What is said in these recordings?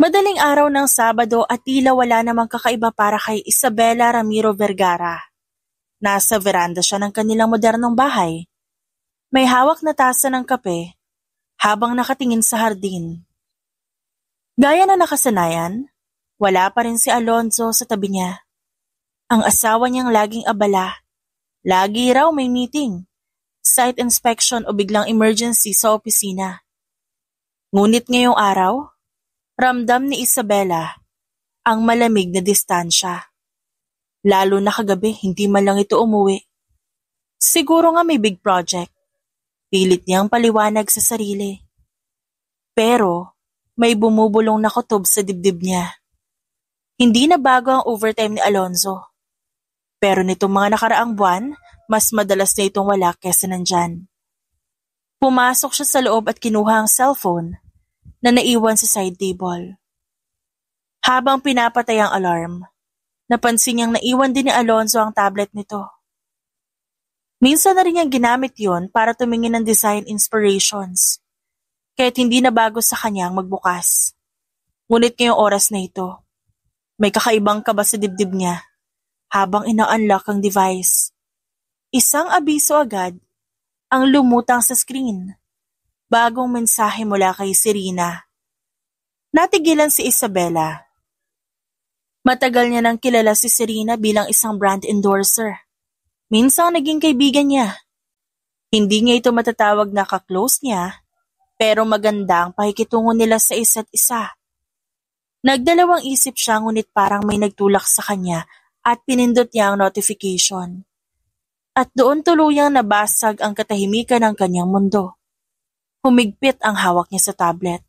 Madaling araw ng Sabado at tila wala namang kakaiba para kay Isabela Ramiro Vergara. Nasa veranda siya ng kanilang modernong bahay. May hawak na tasa ng kape habang nakatingin sa hardin. Gaya na nakasanayan, wala pa rin si Alonzo sa tabi niya. Ang asawa niyang laging abala. Lagi raw may meeting, site inspection o biglang emergency sa opisina. Ngunit ngayong araw, ramdam ni Isabela ang malamig na distansya. Lalo na kagabi, hindi man lang ito umuwi. Siguro nga may big project. Pilit niyang paliwanag sa sarili. Pero may bumubulong na kutob sa dibdib niya. Hindi na bago ang overtime ni Alonzo. Pero nitong mga nakaraang buwan, mas madalas na itong wala kesa nandyan. Pumasok siya sa loob at kinuha ang cellphone na naiwan sa side table. Habang pinapatay ang alarm, napansin niyang naiwan din ni Alonzo ang tablet nito. Minsan na rin niyang ginamit yon para tumingin ng design inspirations, kahit hindi na bago sa kanyang magbukas. Ngunit ngayong oras na ito, may kakaibang kaba sa dibdib niya habang ina-unlock ang device. Isang abiso agad ang lumutang sa screen. Bagong mensahe mula kay Serena. Natigilan si Isabela. Matagal niya nang kilala si Serena bilang isang brand endorser. Minsang naging kaibigan niya. Hindi niya ito matatawag na ka-close niya, pero maganda ang pakikitungo nila sa isa't isa. Nagdalawang isip siya ngunit parang may nagtulak sa kanya at pinindot niya ang notification. At doon tuluyang nabasag ang katahimikan ng kanyang mundo. Humigpit ang hawak niya sa tablet.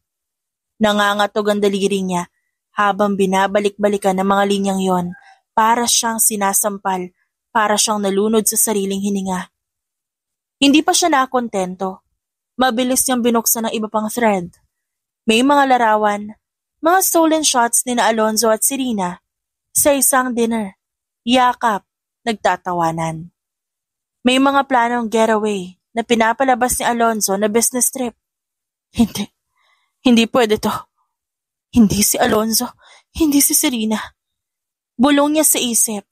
Nangangatog ang daliri niya habang binabalik-balikan ng mga linyang yon para siyang sinasampal, para siyang nalunod sa sariling hininga. Hindi pa siya nakontento. Mabilis niyang binuksan ng iba pang thread. May mga larawan, mga stolen shots ni na Alonzo at Serena sa isang dinner. Yakap, nagtatawanan. May mga planong getaway na pinapalabas ni Alonzo na business trip. Hindi pwede to. Hindi si Alonzo, hindi si Serena. Bulong niya sa isip.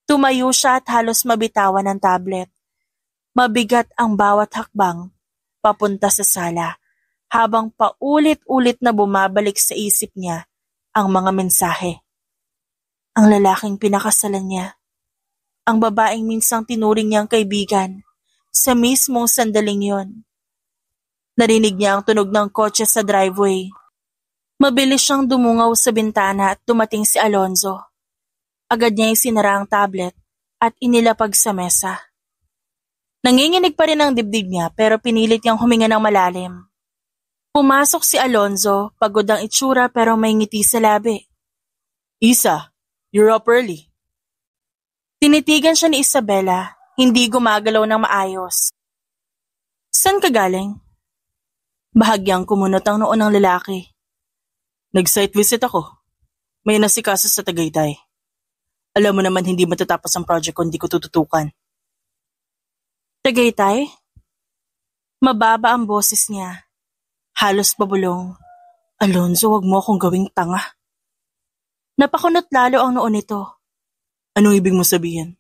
Tumayo siya at halos mabitawan ang tablet. Mabigat ang bawat hakbang papunta sa sala habang paulit-ulit na bumabalik sa isip niya ang mga mensahe. Ang lalaking pinakasalan niya. Ang babaeng minsang tinuring niyang kaibigan sa mismong sandaling yon. Narinig niya ang tunog ng kotse sa driveway. Mabilis siyang dumungaw sa bintana at dumating si Alonzo. Agad niya isinara ang tablet at inilapag sa mesa. Nanginginig pa rin ang dibdib niya pero pinilit niyang huminga ng malalim. Pumasok si Alonzo, pagod ang itsura pero may ngiti sa labi. Isa, you're up early. Tinitigan siya ni Isabela, hindi gumagalaw ng maayos. Saan ka galing? Bahagyang kumunot ang noo ng lalaki. Nag-site visit ako. May nasikaso sa Tagaytay. Alam mo naman hindi matatapos ang project kung di ko tututukan. Tagaytay? Mababa ang boses niya. Halos pabulong. Alonzo, wag mo akong gawing tanga. Napakunot lalo ang noo nito. Anong ibig mo sabihin?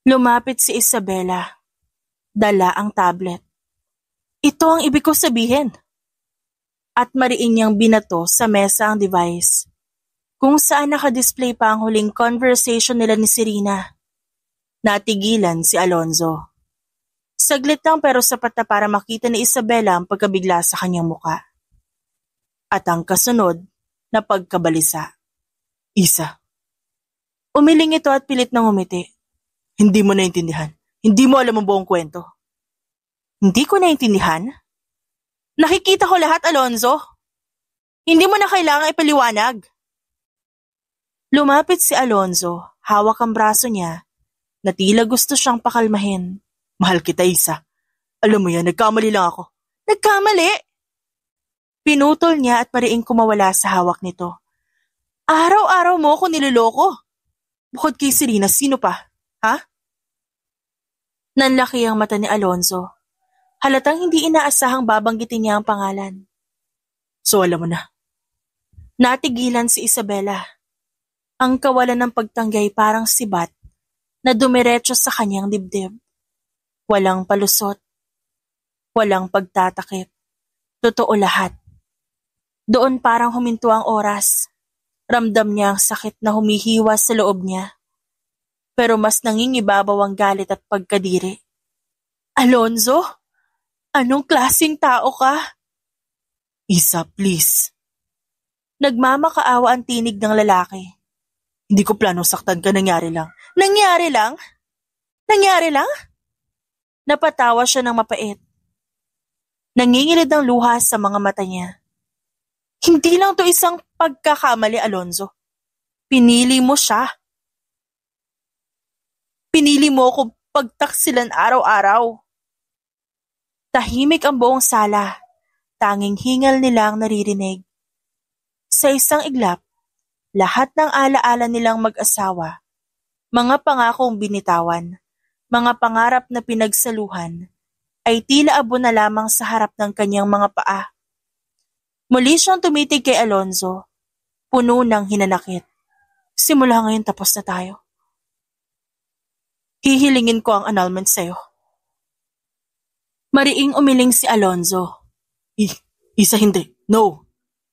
Lumapit si Isabela. Dala ang tablet. Ito ang ibig ko sabihin. At mariin niyang binato sa mesa ang device. Kung saan nakadisplay pa ang huling conversation nila ni Serena. Natigilan si Alonzo. Saglit lang pero sapat na para makita ni Isabela ang pagkabigla sa kanyang muka. At ang kasunod na pagkabalisa. Isa. Umiling ito at pilit nang umiti. Hindi mo naintindihan. Hindi mo alam ang buong kwento. Hindi ko naintindihan? Nakikita ko lahat, Alonzo. Hindi mo na kailangang ipaliwanag. Lumapit si Alonzo, hawak ang braso niya, na tila gusto siyang pakalmahin. Mahal kita, Isa. Alam mo yan, nagkamali lang ako. Nagkamali? Pinutol niya at mariing kumawala sa hawak nito. Araw-araw mo ako niloloko. Bukod kay Serena, sino pa? Ha? Nanlaki ang mata ni Alonzo. Halatang hindi inaasahang babanggitin niya ang pangalan. So alam mo na. Natigilan si Isabela. Ang kawalan ng pagtanggay parang sibat na dumiretso sa kanyang dibdib. Walang palusot, walang pagtatakip. Totoo lahat. Doon parang huminto ang oras. Ramdam niya ang sakit na humihiwa sa loob niya. Pero mas nangingibabaw ang galit at pagkadiri. Alonzo? Anong klaseng tao ka? Isa, please. Nagmamakaawa ang tinig ng lalaki. Hindi ko planong saktan ka, nangyari lang. Nangyari lang? Nangyari lang? Napatawa siya ng mapait. Nangingilid ang luha sa mga mata niya. Hindi lang to isang pagkakamali, Alonzo. Pinili mo siya. Pinili mo ako pagtaksilan araw-araw. Tahimik ang buong sala. Tanging hingal nila ang naririnig. Sa isang iglap, lahat ng alaala nilang mag-asawa, mga pangakong binitawan, mga pangarap na pinagsaluhan, ay tila abo na lamang sa harap ng kanyang mga paa. Muli siyang tumitig kay Alonzo, puno ng hinanakit. Simula ngayon tapos na tayo. Hihilingin ko ang annulment sa'yo. Mariing umiling si Alonzo. Isa hindi. No.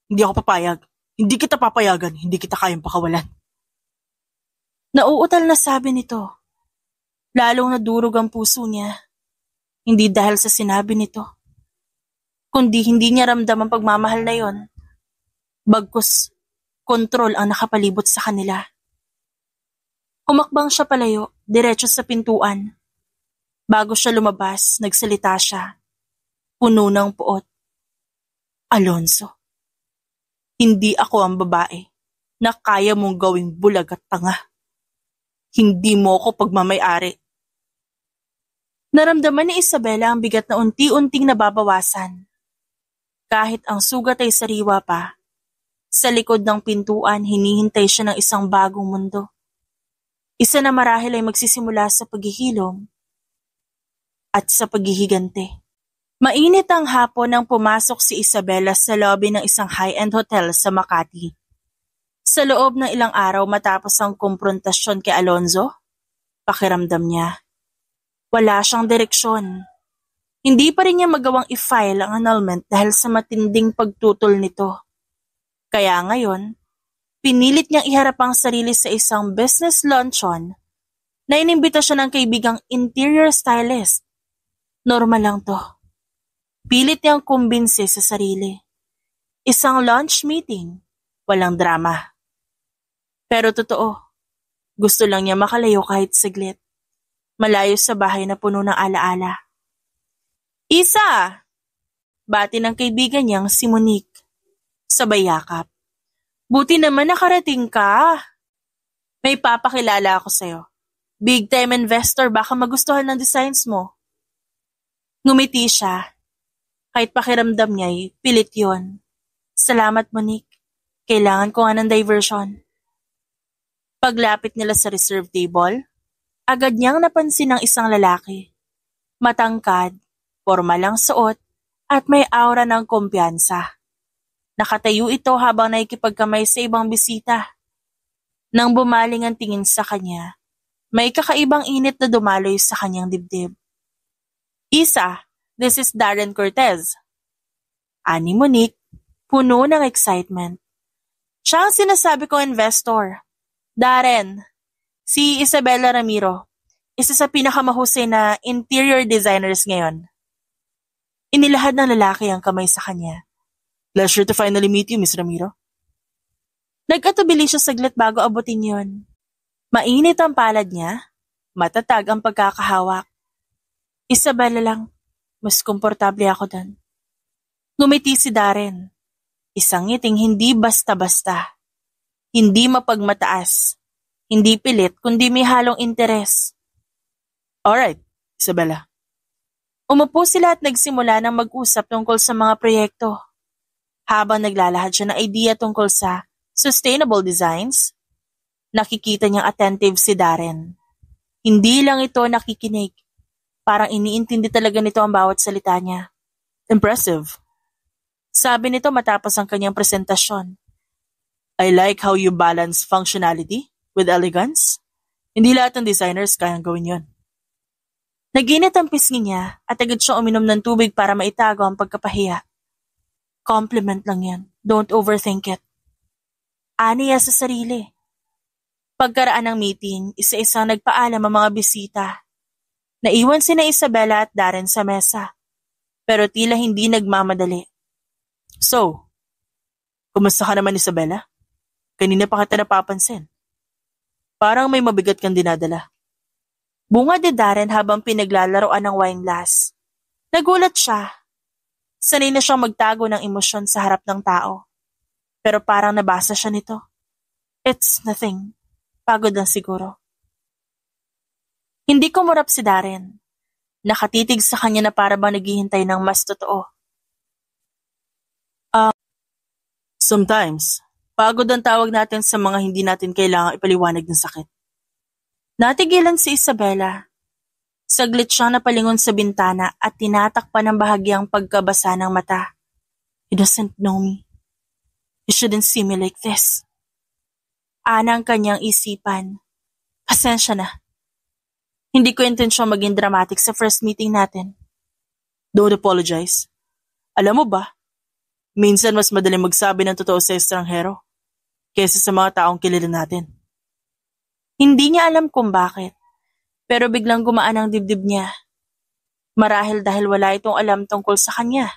Hindi ako papayag. Hindi kita papayagan. Hindi kita kayang pakawalan. Nauutal na sabi nito. Lalong nadurog ang puso niya. Hindi dahil sa sinabi nito. Kundi hindi niya ramdam ang pagmamahal na yon. Bagkus, kontrol ang nakapalibot sa kanila. Humakbang siya palayo, diretso sa pintuan. Bago siya lumabas, nagsalita siya. Puno ng puot. Alonzo, hindi ako ang babae na kaya mong gawing bulag at tanga. Hindi mo ako pagmamay-ari. Naramdaman ni Isabela ang bigat na unti-unting nababawasan. Kahit ang sugat ay sariwa pa, sa likod ng pintuan hinihintay siya ng isang bagong mundo. Isa na marahil ay magsisimula sa paghihilom at sa paghihigante. Mainit ang hapon nang pumasok si Isabela sa lobby ng isang high-end hotel sa Makati. Sa loob ng ilang araw matapos ang komprontasyon kay Alonzo, pakiramdam niya, wala siyang direksyon. Hindi pa rin niya magawang i-file ang annulment dahil sa matinding pagtutol nito. Kaya ngayon, pinilit niyang iharap ang sarili sa isang business luncheon na inimbita siya ng kaibigang interior stylist. Normal lang to. Pilit niyang kumbinsi sa sarili. Isang lunch meeting, walang drama. Pero totoo, gusto lang niya makalayo kahit saglit. Malayo sa bahay na puno ng alaala. Isa! Bati ng kaibigan niyang si Monique. Sabay yakap. Buti naman nakarating ka. May papakilala ako sa'yo. Big time investor, baka magustuhan ng designs mo. Ngumiti siya. Kahit pakiramdam niya'y pilit yon. Salamat, Monique. Kailangan ko nga ng diversion. Paglapit nila sa reserve table, agad niyang napansin ang isang lalaki. Matangkad, formal ang suot, at may aura ng kumpiyansa. Nakatayo ito habang nakikipagkamay sa ibang bisita. Nang bumaling ang tingin sa kanya, may kakaibang init na dumaloy sa kanyang dibdib. Isa, this is Darren Cortez. Ani Monique, puno ng excitement. Siya ang sinasabi ko investor. Darren, si Isabela Ramiro, isa sa pinakamahusay na interior designers ngayon. Inilahad ng lalaki ang kamay sa kanya. Pleasure to finally meet you, Miss Ramiro. Nag-atubili siya saglit bago abutin yon. Mainit ang palad niya, matatag ang pagkakahawak. Isabela lang, mas komportable ako doon. Ngumiti si Darren. Isang ngiting hindi basta-basta. Hindi mapagmataas. Hindi pilit, kundi may halong interes. Alright, Isabela. Umupo sila at nagsimula ng mag-usap tungkol sa mga proyekto. Habang naglalahad siya ng idea tungkol sa sustainable designs, nakikita niyang attentive si Darren. Hindi lang ito nakikinig. Parang iniintindi talaga nito ang bawat salita niya. Impressive. Sabi nito matapos ang kanyang presentasyon. I like how you balance functionality with elegance. Hindi lahat ng designers kayang gawin yon. Naginit ang pisngi niya at agad siyang uminom ng tubig para maitago ang pagkapahiya. Compliment lang yan. Don't overthink it. Aniya sa sarili. Pagkaraan ng meeting, isa-isang nagpaalam ang mga bisita. Naiwan sina Isabela at Darren sa mesa, pero tila hindi nagmamadali. So, kumusta ka naman Isabela? Kanina pa kita napapansin. Parang may mabigat kang dinadala. Bunga ni Darren habang pinaglalaroan ng wine glass. Nagulat siya. Sanay na siyang magtago ng emosyon sa harap ng tao. Pero parang nabasa siya nito. It's nothing. Pagod lang siguro. Hindi kumurap si Darren. Nakatitig sa kanya na para bang naghihintay ng mas totoo. Sometimes, pagod ang tawag natin sa mga hindi natin kailangang ipaliwanag ng sakit. Natigilan si Isabela. Saglit siyang napalingon sa bintana at tinatakpan ng bahagyang pagkabasa ng mata. He doesn't know me. He shouldn't see me like this. Ana ang kanyang isipan. Pasensya na. Hindi ko intensyon maging dramatic sa first meeting natin. Don't apologize. Alam mo ba, minsan mas madaling magsabi ng totoo sa estranghero kaysa sa mga taong kilala natin. Hindi niya alam kung bakit, pero biglang gumaan ang dibdib niya. Marahil dahil wala itong alam tungkol sa kanya.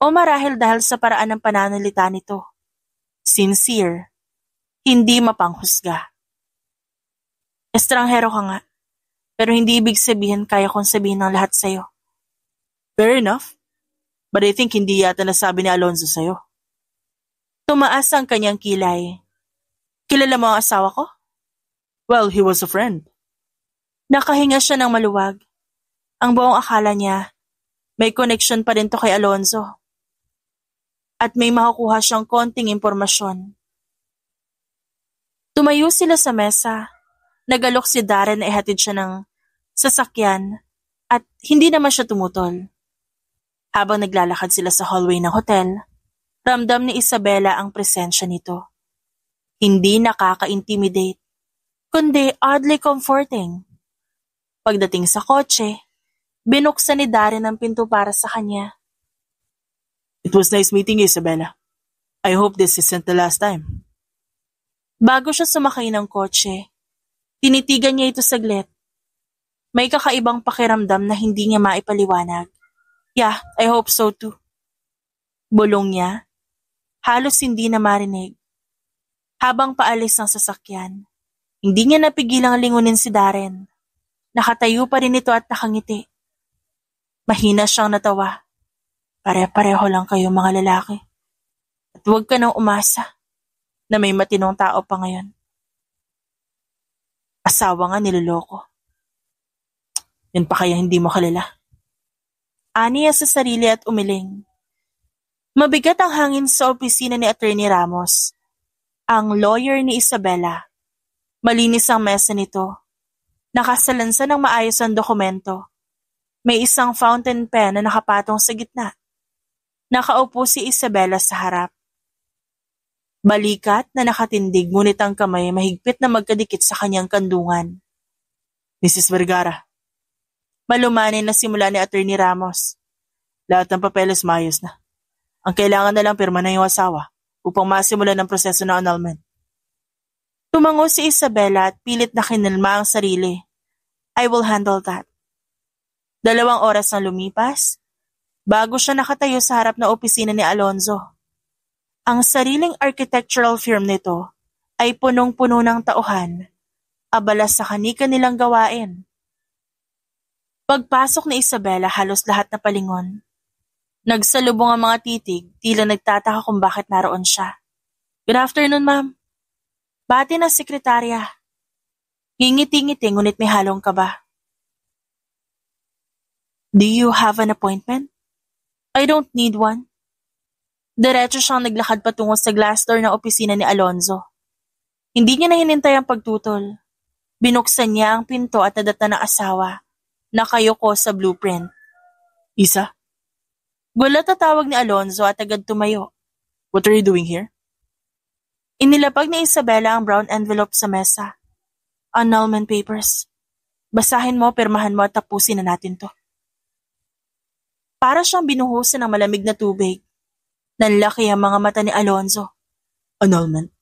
O marahil dahil sa paraan ng pananalita nito. Sincere, hindi mapanghusga. Estranghero ka nga, pero hindi ibig sabihin kaya kong sabihin ng lahat sa'yo. Fair enough, but I think hindi yata nasabi ni Alonzo sa'yo. Tumaas ang kanyang kilay. Kilala mo ang asawa ko? Well, he was a friend. Nakahinga siya ng maluwag. Ang buong akala niya, may connection pa rin to kay Alonzo. At may makukuha siyang konting impormasyon. Tumayo sila sa mesa. Nagalok si Darren na ihatid siya ng sasakyan at hindi naman siya tumutol. Habang naglalakad sila sa hallway ng hotel, ramdam ni Isabela ang presensya nito. Hindi nakaka-intimidate, kundi oddly comforting. Pagdating sa kotse, binuksan ni Darren ang pinto para sa kanya. It was nice meeting you, Isabela. I hope this isn't the last time. Bago siya sumakay ng kotse, tinitigan niya ito saglit. May kakaibang pakiramdam na hindi niya maipaliwanag. Yeah, I hope so too. Bulong niya, halos hindi na marinig. Habang paalis ng sasakyan, hindi niya napigilang lingunin si Darren. Nakatayo pa rin ito at nakangiti. Mahina siyang natawa. Pare-pareho lang kayo mga lalaki. At huwag ka nang umasa na may matinong tao pa ngayon. Asawa nga niloloko. Yan pa kaya hindi mo kilala. Aniya sa sarili at umiling. Mabigat ang hangin sa opisina ni Attorney Ramos. Ang lawyer ni Isabela. Malinis ang mesa nito. Nakasalansan ng maayos ang dokumento. May isang fountain pen na nakapatong sa gitna. Nakaupo si Isabela sa harap. Balikat na nakatindig ngunit ang kamay mahigpit na magkadikit sa kanyang kandungan. Mrs. Vergara. Malumanay na simula ni Attorney Ramos. Lahat ng papeles maayos na. Ang kailangan na lang pirma na yung asawa upang masimulan ang proseso ng annulment. Tumango si Isabela at pilit na kinalma ang sarili. I will handle that. 2 oras na lumipas, bago siya nakatayo sa harap na opisina ni Alonzo. Ang sariling architectural firm nito ay punong-puno ng tauhan, abala sa kani-kanilang gawain. Pagpasok ni Isabela halos lahat na palingon. Nagsalubong ang mga titig, tila nagtataka kung bakit naroon siya. Good afternoon, ma'am. Bati na sekretarya. Ngingiti-ngiti ngunit may halong kaba. Do you have an appointment? I don't need one. Diretso siyang naglakad patungo sa glass door ng opisina ni Alonzo. Hindi niya na hinintay ang pagtutol. Binuksan niya ang pinto at nadata ng asawa. Nakayoko sa blueprint. Isa? Gulat na tawag ni Alonzo at agad tumayo. What are you doing here? Inilapag ni Isabela ang brown envelope sa mesa. Annulment papers. Basahin mo, pirmahan mo at tapusin na natin to. Para siyang binuhusan ng malamig na tubig. Nanlaki ang mga mata ni Alonzo. Annulment.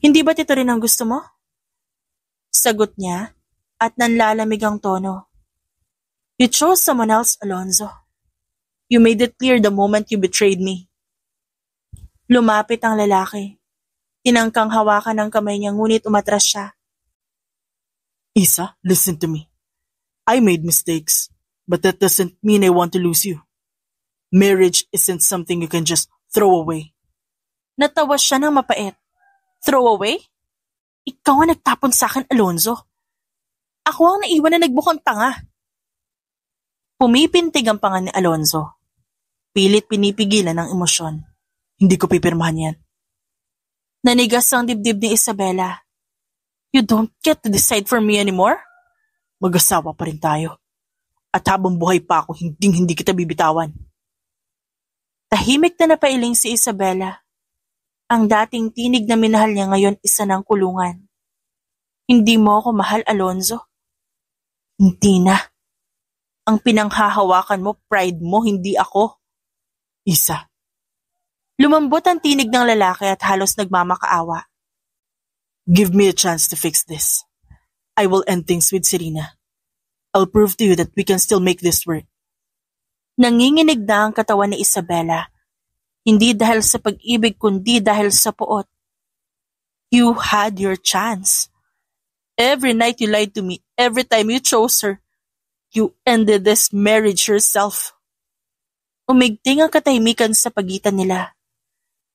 Hindi ba't ito rin ang gusto mo? Sagot niya at nanlalamig ang tono. You chose someone else, Alonzo. You made it clear the moment you betrayed me. Lumapit ang lalaki. Tinangkang hawakan ng kamay niya ngunit umatras siya. Isa, listen to me. I made mistakes, but that doesn't mean I want to lose you. Marriage isn't something you can just throw away. Natawa siya ng mapait. Throw away? Ikaw ang nagtapon sa akin, Alonzo. Ako ang naiwan na nagbukang tanga. Pumipintig ang panga ni Alonzo. Pilit pinipigilan ng emosyon. Hindi ko pipirmahan yan. Nanigas ang dibdib ni Isabela. You don't get to decide for me anymore? Mag-asawa pa rin tayo. At habang buhay pa ako, hindi kita bibitawan. Tahimik na napailing si Isabela. Ang dating tinig na minahal niya ngayon isa ng kulungan. Hindi mo ako mahal, Alonzo. Hindi na. Ang pinanghahawakan mo, pride mo, hindi ako. Isa. Lumambot ang tinig ng lalaki at halos nagmamakaawa. Give me a chance to fix this. I will end things with Serena. I'll prove to you that we can still make this work. Nanginginig na ang katawan ni Isabela. Hindi dahil sa pag-ibig kundi dahil sa puot. You had your chance. Every night you lied to me, every time you chose her, you ended this marriage yourself. Umigting ang katahimikan sa pagitan nila.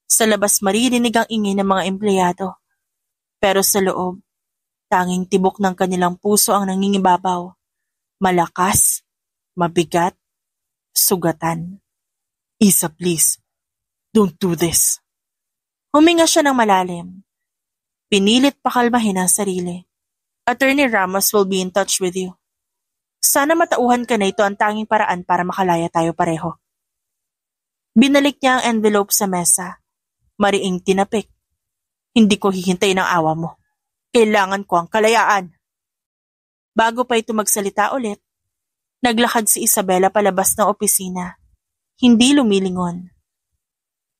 Sa labas maririnig ang ingay ng mga empleyado. Pero sa loob, tanging tibok ng kanilang puso ang nangingibabaw. Malakas, mabigat, sugatan. Isa, please. Don't do this. Huminga siya ng malalim. Pinilit pakalmahin ang sarili. Attorney Ramos will be in touch with you. Sana matauhan ka na ito ang tanging paraan para makalaya tayo pareho. Binalik niya ang envelope sa mesa. Mariing tinapik. Hindi ko hihintayin ang awa mo. Kailangan ko ang kalayaan. Bago pa ito magsalita ulit, naglakad si Isabela palabas ng opisina. Hindi lumilingon.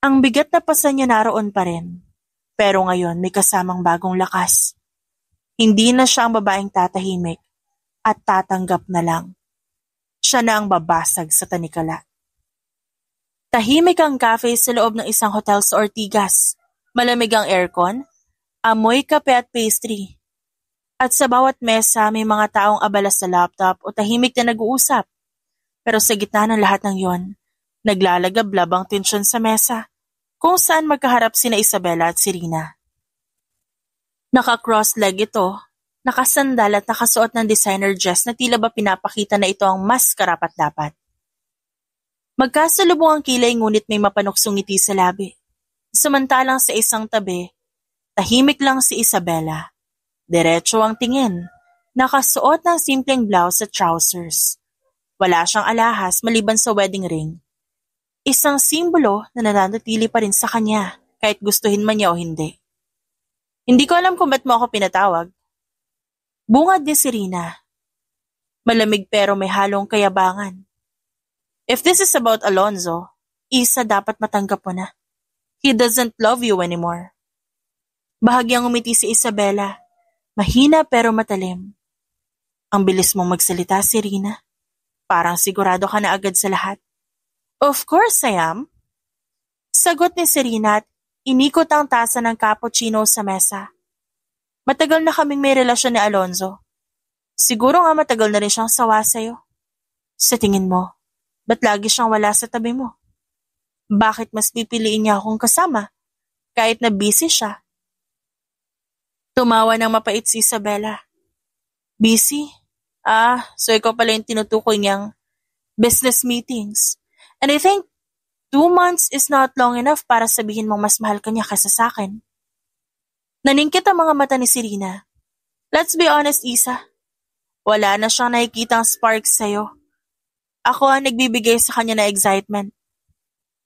Ang bigat na pasa niya naroon pa rin. Pero ngayon may kasamang bagong lakas. Hindi na siya ang babaeng tatahimik at tatanggap na lang. Siya na ang babasag sa tanikala. Tahimik ang cafe sa loob ng isang hotel sa Ortigas. Malamig ang aircon, amoy kape at pastry. At sa bawat mesa may mga taong abala sa laptop o tahimik na nag-uusap. Pero sa gitna ng lahat ng yon, naglalagablab ang tensyon sa mesa, kung saan magkaharap sina Isabela at Serena. Naka-cross-leg ito, nakasandal at nakasuot ng designer dress na tila ba pinapakita na ito ang mas karapat-dapat. Magkasalubong ang kilay ngunit may mapanuksong ngiti sa labi. Samantalang sa isang tabi, tahimik lang si Isabela. Diretso ang tingin, nakasuot ng simpleng blouse at trousers. Wala siyang alahas maliban sa wedding ring. Isang simbolo na nananatili pa rin sa kanya kahit gustuhin man niya o hindi. Hindi ko alam kung ba't mo ako pinatawag. Bungad ni Serena. Malamig pero may halong kayabangan. If this is about Alonzo, isa dapat matanggap mo na. He doesn't love you anymore. Bahagyang umiti si Isabela. Mahina pero matalim. Ang bilis mong magsalita, Serena. Parang sigurado ka na agad sa lahat. Of course I am. Sagot ni Serena at inikot ang tasa ng cappuccino sa mesa. Matagal na kaming may relasyon ni Alonzo. Siguro nga matagal na rin siyang sawa sa'yo. Sa tingin mo, ba't lagi siyang wala sa tabi mo? Bakit mas pipiliin niya akong kasama, kahit na busy siya? Tumawa ng mapait si Isabela. Busy? So ikaw pala yung tinutukoy niyang business meetings. And I think 2 months is not long enough para sabihin mong mas mahal ka niya kaysa sa akin. Naningkit ang mga mata ni Serena. Let's be honest, Isa. Wala na siyang nakikitang spark sa'yo. Ako ang nagbibigay sa kanya na excitement.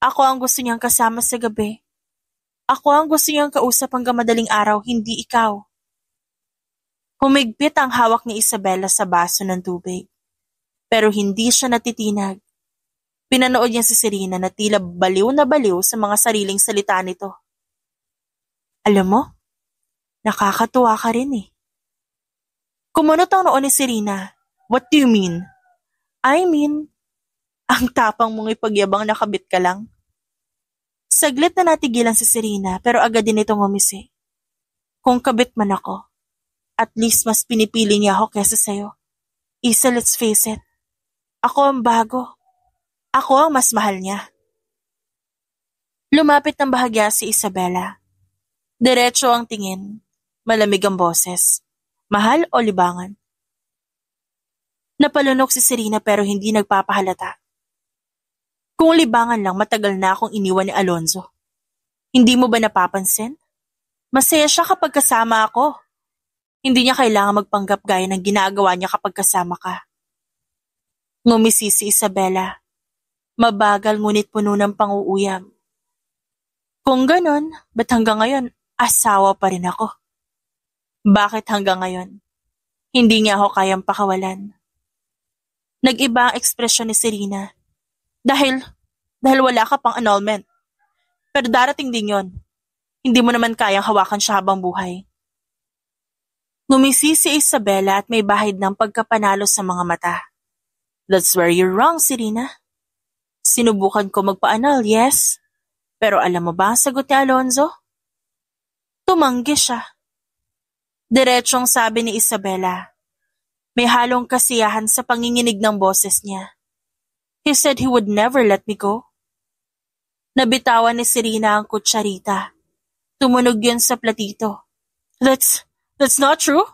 Ako ang gusto niyang kasama sa gabi. Ako ang gusto niyang kausap hanggang madaling araw, hindi ikaw. Humigpit ang hawak ni Isabela sa baso ng tubig. Pero hindi siya natitinag. Pinanood niya si Serena na tila baliw na baliw sa mga sariling salita nito. Alam mo, nakakatuwa ka rin eh. Kumunot ang noon ni Serena. What do you mean? I mean, ang tapang mong ipagyabang nakabit ka lang. Saglit na natigilan si Serena pero agad din itong umisi. Kung kabit man ako, at least mas pinipili niya ako kesa sayo. Isa, let's face it. Ako ang bago. Ako ang mas mahal niya. Lumapit ng bahagya si Isabela. Diretso ang tingin. Malamig ang boses. Mahal o libangan? Napalunok si Serena pero hindi nagpapahalata. Kung libangan lang, matagal na akong iniwan ni Alonzo. Hindi mo ba napapansin? Masaya siya kapag kasama ako. Hindi niya kailangan magpanggap gaya ng ginagawa niya kapag kasama ka. Ngumisi si Isabela. Mabagal ngunit puno ng pang-uuyam. Kung ganon, ba't hanggang ngayon, asawa pa rin ako? Bakit hanggang ngayon? Hindi niya ako kayang pakawalan. Nag-iba ang ekspresyon ni Serena. Dahil wala ka pang annulment. Pero darating din yon. Hindi mo naman kayang hawakan siya habang buhay. Ngumisi si Isabela at may bahid ng pagkapanalo sa mga mata. That's where you're wrong, Serena. Sinubukan ko magpa-annul, yes. Pero alam mo ba ang sagot ni Alonzo? Tumanggi siya. Diretsong sabi ni Isabela. May halong kasiyahan sa panginginig ng boses niya. He said he would never let me go. Nabitawan ni Serena ang kutsarita. Tumunog yun sa platito. That's not true?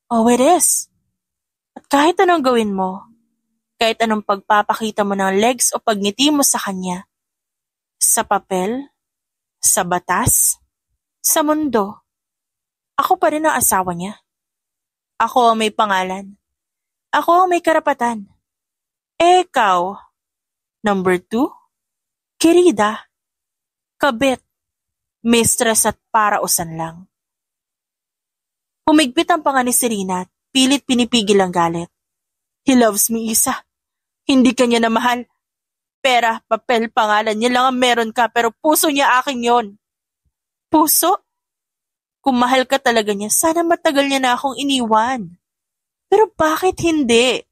Oh, it is. At kahit anong gawin mo, kahit anong pagpapakita mo ng legs o pagngiti mo sa kanya, sa papel, sa batas, sa mundo, ako pa rin ang asawa niya. Ako ang may pangalan. Ako ang may karapatan. Ikaw, number 2, kirida, kabit, mistress at parausan lang. Humigpit ang panga ni Serena at pilit pinipigil ang galit. He loves me, Isa. Hindi ka niya na mahal. Pera, papel, pangalan niya lang ang meron ka pero puso niya akin yon. Puso? Kung mahal ka talaga niya, sana matagal niya na akong iniwan. Pero bakit hindi?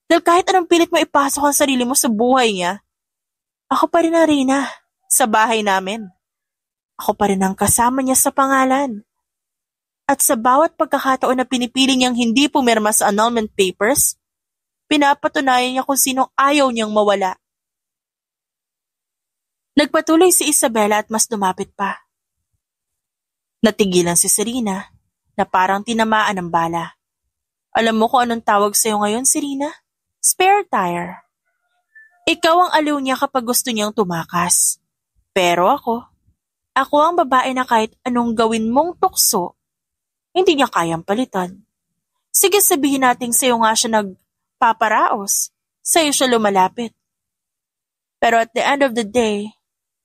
Dahil kahit anong pilit mo ipasok ang sarili mo sa buhay niya, ako pa rin ang Rina sa bahay namin. Ako pa rin ang kasama niya sa pangalan. At sa bawat pagkakataon na pinipili niyang hindi pumirma sa annulment papers, pinapatunayan niya kung sinong ayaw niyang mawala. Nagpatuloy si Isabela at mas lumapit pa. Natigilan si Serena na parang tinamaan ng bala. Alam mo kung anong tawag sa'yo ngayon, Serena? Spare tire. Ikaw ang aliw niya kapag gusto niyang tumakas. Pero ako ang babae na kahit anong gawin mong tukso, hindi niya kayang palitan. Sige sabihin natin sa'yo nga siya nagpaparaos, sa'yo siya lumalapit. Pero at the end of the day,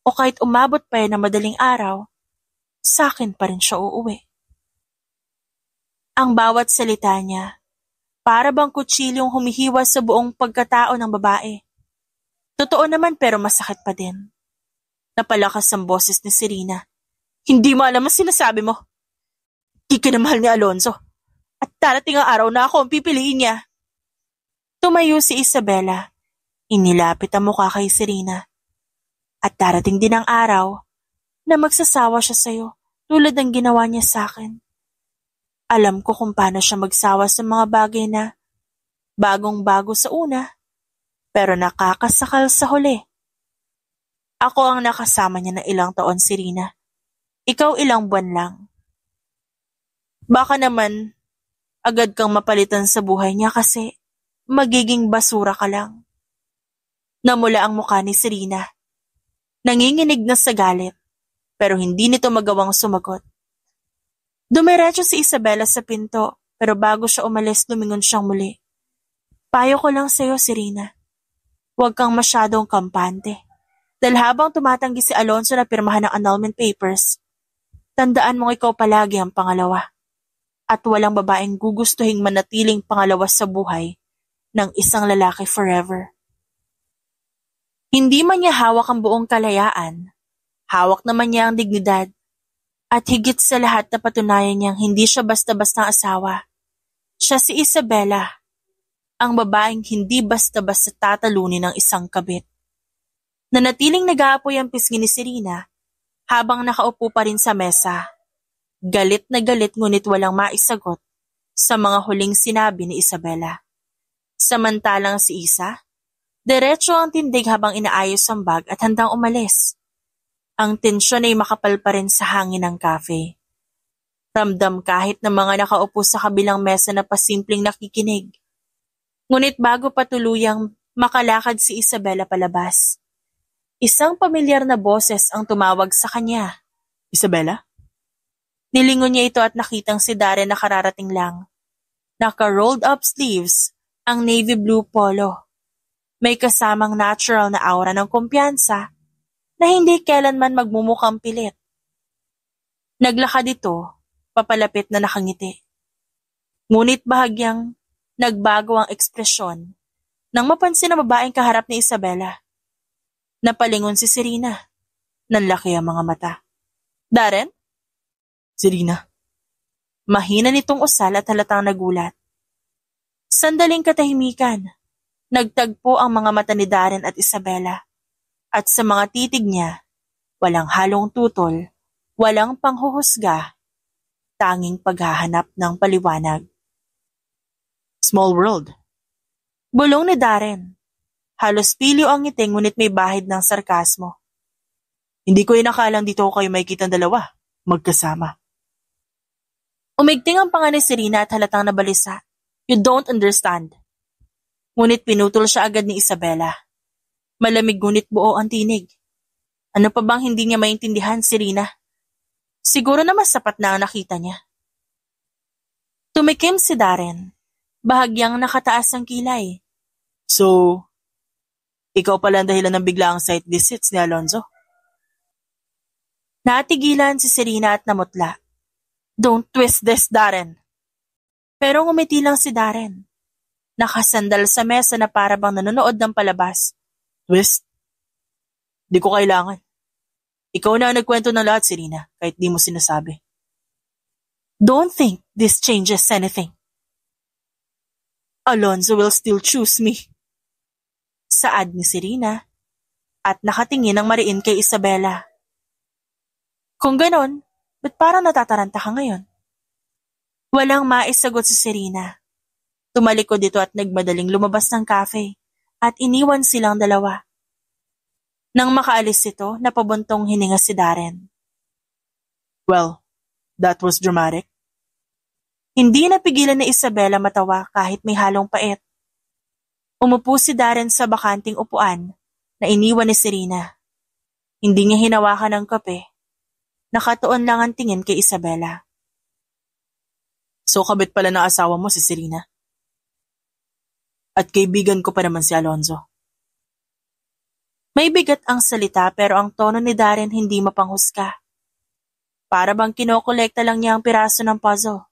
o kahit umabot pa yan ng madaling araw, sa akin pa rin siya uuwi. Ang bawat salita niya, para bang kutsilyong humihiwa sa buong pagkatao ng babae. Totoo naman pero masakit pa din. Napalakas ang boses ni Serena. Hindi mo alam ang sinasabi mo. Di ka na mahal ni Alonzo. At darating ang araw na ako ang pipiliin niya. Tumayo si Isabela. Inilapit ang mukha kay Serena. At darating din ang araw na magsasawa siya sa'yo tulad ng ginawa niya sa akin. Alam ko kung paano siya magsawa sa mga bagay na bagong-bago sa una, pero nakakasakal sa huli. Ako ang nakasama niya na ilang taon, Serena. Ikaw ilang buwan lang. Baka naman, agad kang mapalitan sa buhay niya kasi magiging basura ka lang. Namula ang mukha ni Serena. Nanginginig na sa galit, pero hindi nito magawang sumagot. Dumiretso si Isabela sa pinto, pero bago siya umalis, lumingon siyang muli. Payo ko lang sa'yo, Serena. Huwag kang masyadong kampante. Dahil habang tumatanggi si Alonzo na pirmahan ng annulment papers, tandaan mong ikaw palagi ang pangalawa. At walang babaeng gugustuhing manatiling pangalawa sa buhay ng isang lalaki forever. Hindi man niya hawak ang buong kalayaan, hawak naman niya ang dignidad, at higit sa lahat na patunayan niyang hindi siya basta-bastang asawa. Siya si Isabela, ang babaeng hindi basta-basta tatalunin ng isang kabit. Nanatiling nag-aapoy ang pisngi ni Serena habang nakaupo pa rin sa mesa. Galit na galit ngunit walang maisagot sa mga huling sinabi ni Isabela. Samantalang si Isa, diretso ang tindig habang inaayos ang bag at handang umalis. Ang tensyon ay makapal pa rin sa hangin ng cafe. Ramdam kahit na mga nakaupo sa kabilang mesa na pasimpleng nakikinig. Ngunit bago pa tuluyang makalakad si Isabela palabas, isang pamilyar na boses ang tumawag sa kanya. Isabela? Nilingon niya ito at nakitang si Darren na kararating lang. Naka-rolled up sleeves ang navy blue polo. May kasamang natural na aura ng kumpiyansa na hindi kailanman magmumukhang pilit. Naglakad ito, papalapit na nakangiti. Ngunit bahagyang nagbago ang ekspresyon nang mapansin ang babaeng kaharap ni Isabela. Napalingon si Serena. Nanlaki ang mga mata. Darren? Serena. Mahina nitong usal at halatang nagulat. Sandaling katahimikan. Nagtagpo ang mga mata ni Darren at Isabela. At sa mga titig niya, walang halong tutol, walang panghuhusga, tanging paghahanap ng paliwanag. Small world. Bulong ni Darren. Halos pilyo ang ngiti ngunit may bahid ng sarkasmo. Hindi ko inakalang dito kayo makikita ng dalawa, magkasama. Umigting ang panga ni Serena at halatang nabalisa. You don't understand. Ngunit pinutol siya agad ni Isabela. Malamig ngunit buo ang tinig. Ano pa bang hindi niya maintindihan, Serena? Siguro na mas sapat na ang nakita niya. Tumikim si Darren. Bahagyang nakataas ang kilay. So, ikaw pala ang dahilan ng biglaang site visits ni Alonzo? Natigilan si Serena at namutla. Don't twist this, Darren. Pero ngumiti lang si Darren. Nakasandal sa mesa na para bang nanonood ng palabas. Twist? Di ko kailangan. Ikaw na ang nagkwento ng lahat, Serena, kahit di mo sinasabi. Don't think this changes anything. Alonzo will still choose me. Saad ni Serena at nakatingin ng mariin kay Isabela. Kung ganon, ba't parang natataranta ka ngayon? Walang maisagot si Serena. Tumalikod ito at nagmadaling lumabas ng cafe at iniwan silang dalawa. Nang makaalis ito, napabuntong hininga si Darren. Well, that was dramatic. Hindi napigilan ni Isabela matawa kahit may halong pait. Umupo si Darren sa bakanting upuan na iniwan ni Serena. Hindi niya hinawakan ng kape. Nakatuon lang ang tingin kay Isabela. So kabit pala ng asawa mo si Serena? At kaibigan ko pa naman si Alonzo. May bigat ang salita pero ang tono ni Darren hindi mapanghusga. Para bang kinokolekta lang niya ang piraso ng puzzle.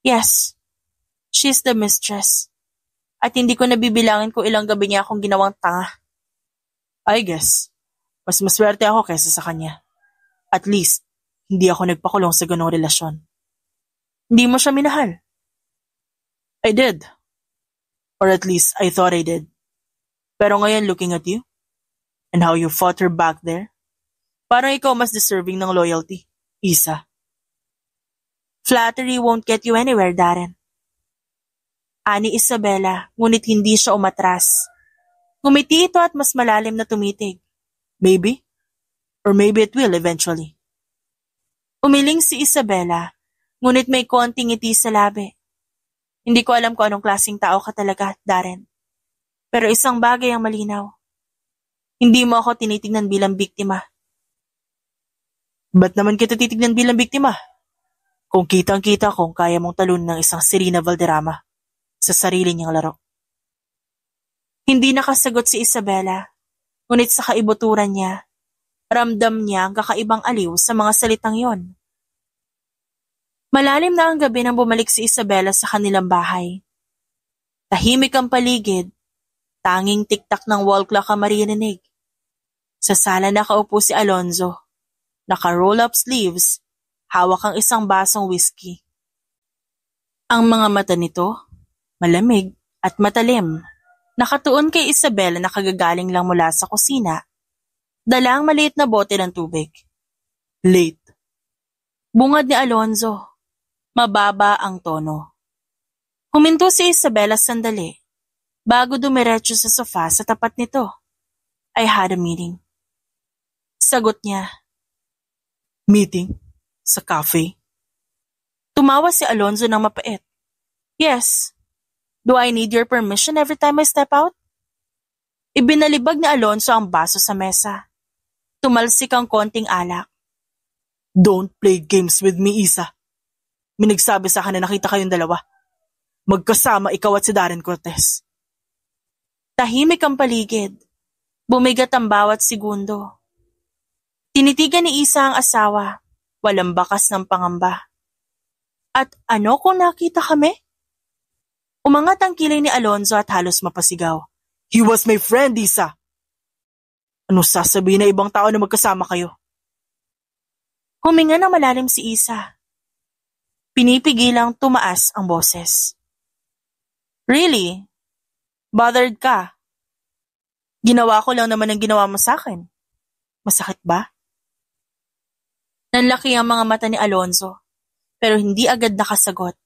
Yes, she's the mistress. At hindi ko nabibilangin kung ilang gabi niya akong ginawang tanga. I guess, mas maswerte ako kaysa sa kanya. At least, hindi ako nagpakulong sa ganong relasyon. Hindi mo siya minahal. I did. Or at least, I thought I did. Pero ngayon looking at you, and how you fought her back there, parang ikaw mas deserving ng loyalty, Isa. Flattery won't get you anywhere, Darren. Ani Isabela, ngunit hindi siya umatras. Ngumiti ito at mas malalim na tumitig. Maybe. Or maybe it will eventually. Umiling si Isabela, ngunit may konting ngiti sa labi. Hindi ko alam kung anong klaseng tao ka talaga, Darren. Pero isang bagay ang malinaw. Hindi mo ako tinitingnan bilang biktima. Ba't naman kita titignan bilang biktima? Kung kitang-kita kung kaya mong talunin ng isang Serena Valderrama sa sarili niyang laro. Hindi nakasagot si Isabela. Ngunit sa kaibuturan niya, ramdam niya ang kakaibang aliw sa mga salitang yon. Malalim na ang gabi nang bumalik si Isabela sa kanilang bahay. Tahimik ang paligid, tanging tiktak ng wall clock ang maririnig. Sa sala nakaupo si Alonzo, naka-roll up sleeves, hawak ang isang basong whiskey. Ang mga mata nito, malamig at matalim, nakatuon kay Isabela na kagagaling lang mula sa kusina. Dala ang maliit na bote ng tubig. Late. Bungad ni Alonzo. Mababa ang tono. Huminto si Isabela sandali, bago dumiretso sa sofa sa tapat nito. I had a meeting. Sagot niya. Meeting? Sa cafe? Tumawa si Alonzo ng mapait. Yes. Do I need your permission every time I step out? Ibinalibag ni Alonzo ang baso sa mesa. Tumalsik ang konting alak. Don't play games with me, Isa. May nagsabi sa akin na nakita kayong dalawa. Magkasama ikaw at si Darren Cortez. Tahimik ang paligid. Bumigat ang bawat segundo. Tinitigan ni Isa ang asawa. Walang bakas ng pangamba. At ano kung nakita kami? Umangat ang kilay ni Alonzo at halos mapasigaw. He was my friend, Isa. Ano sasabihin na ibang tao na magkasama kayo? Huminga ng malalim si Isa. Pinipigilang tumaas ang boses. Really? Bothered ka? Ginawa ko lang naman ang ginawa mo sa akin. Masakit ba? Nanlaki ang mga mata ni Alonzo, pero hindi agad nakasagot.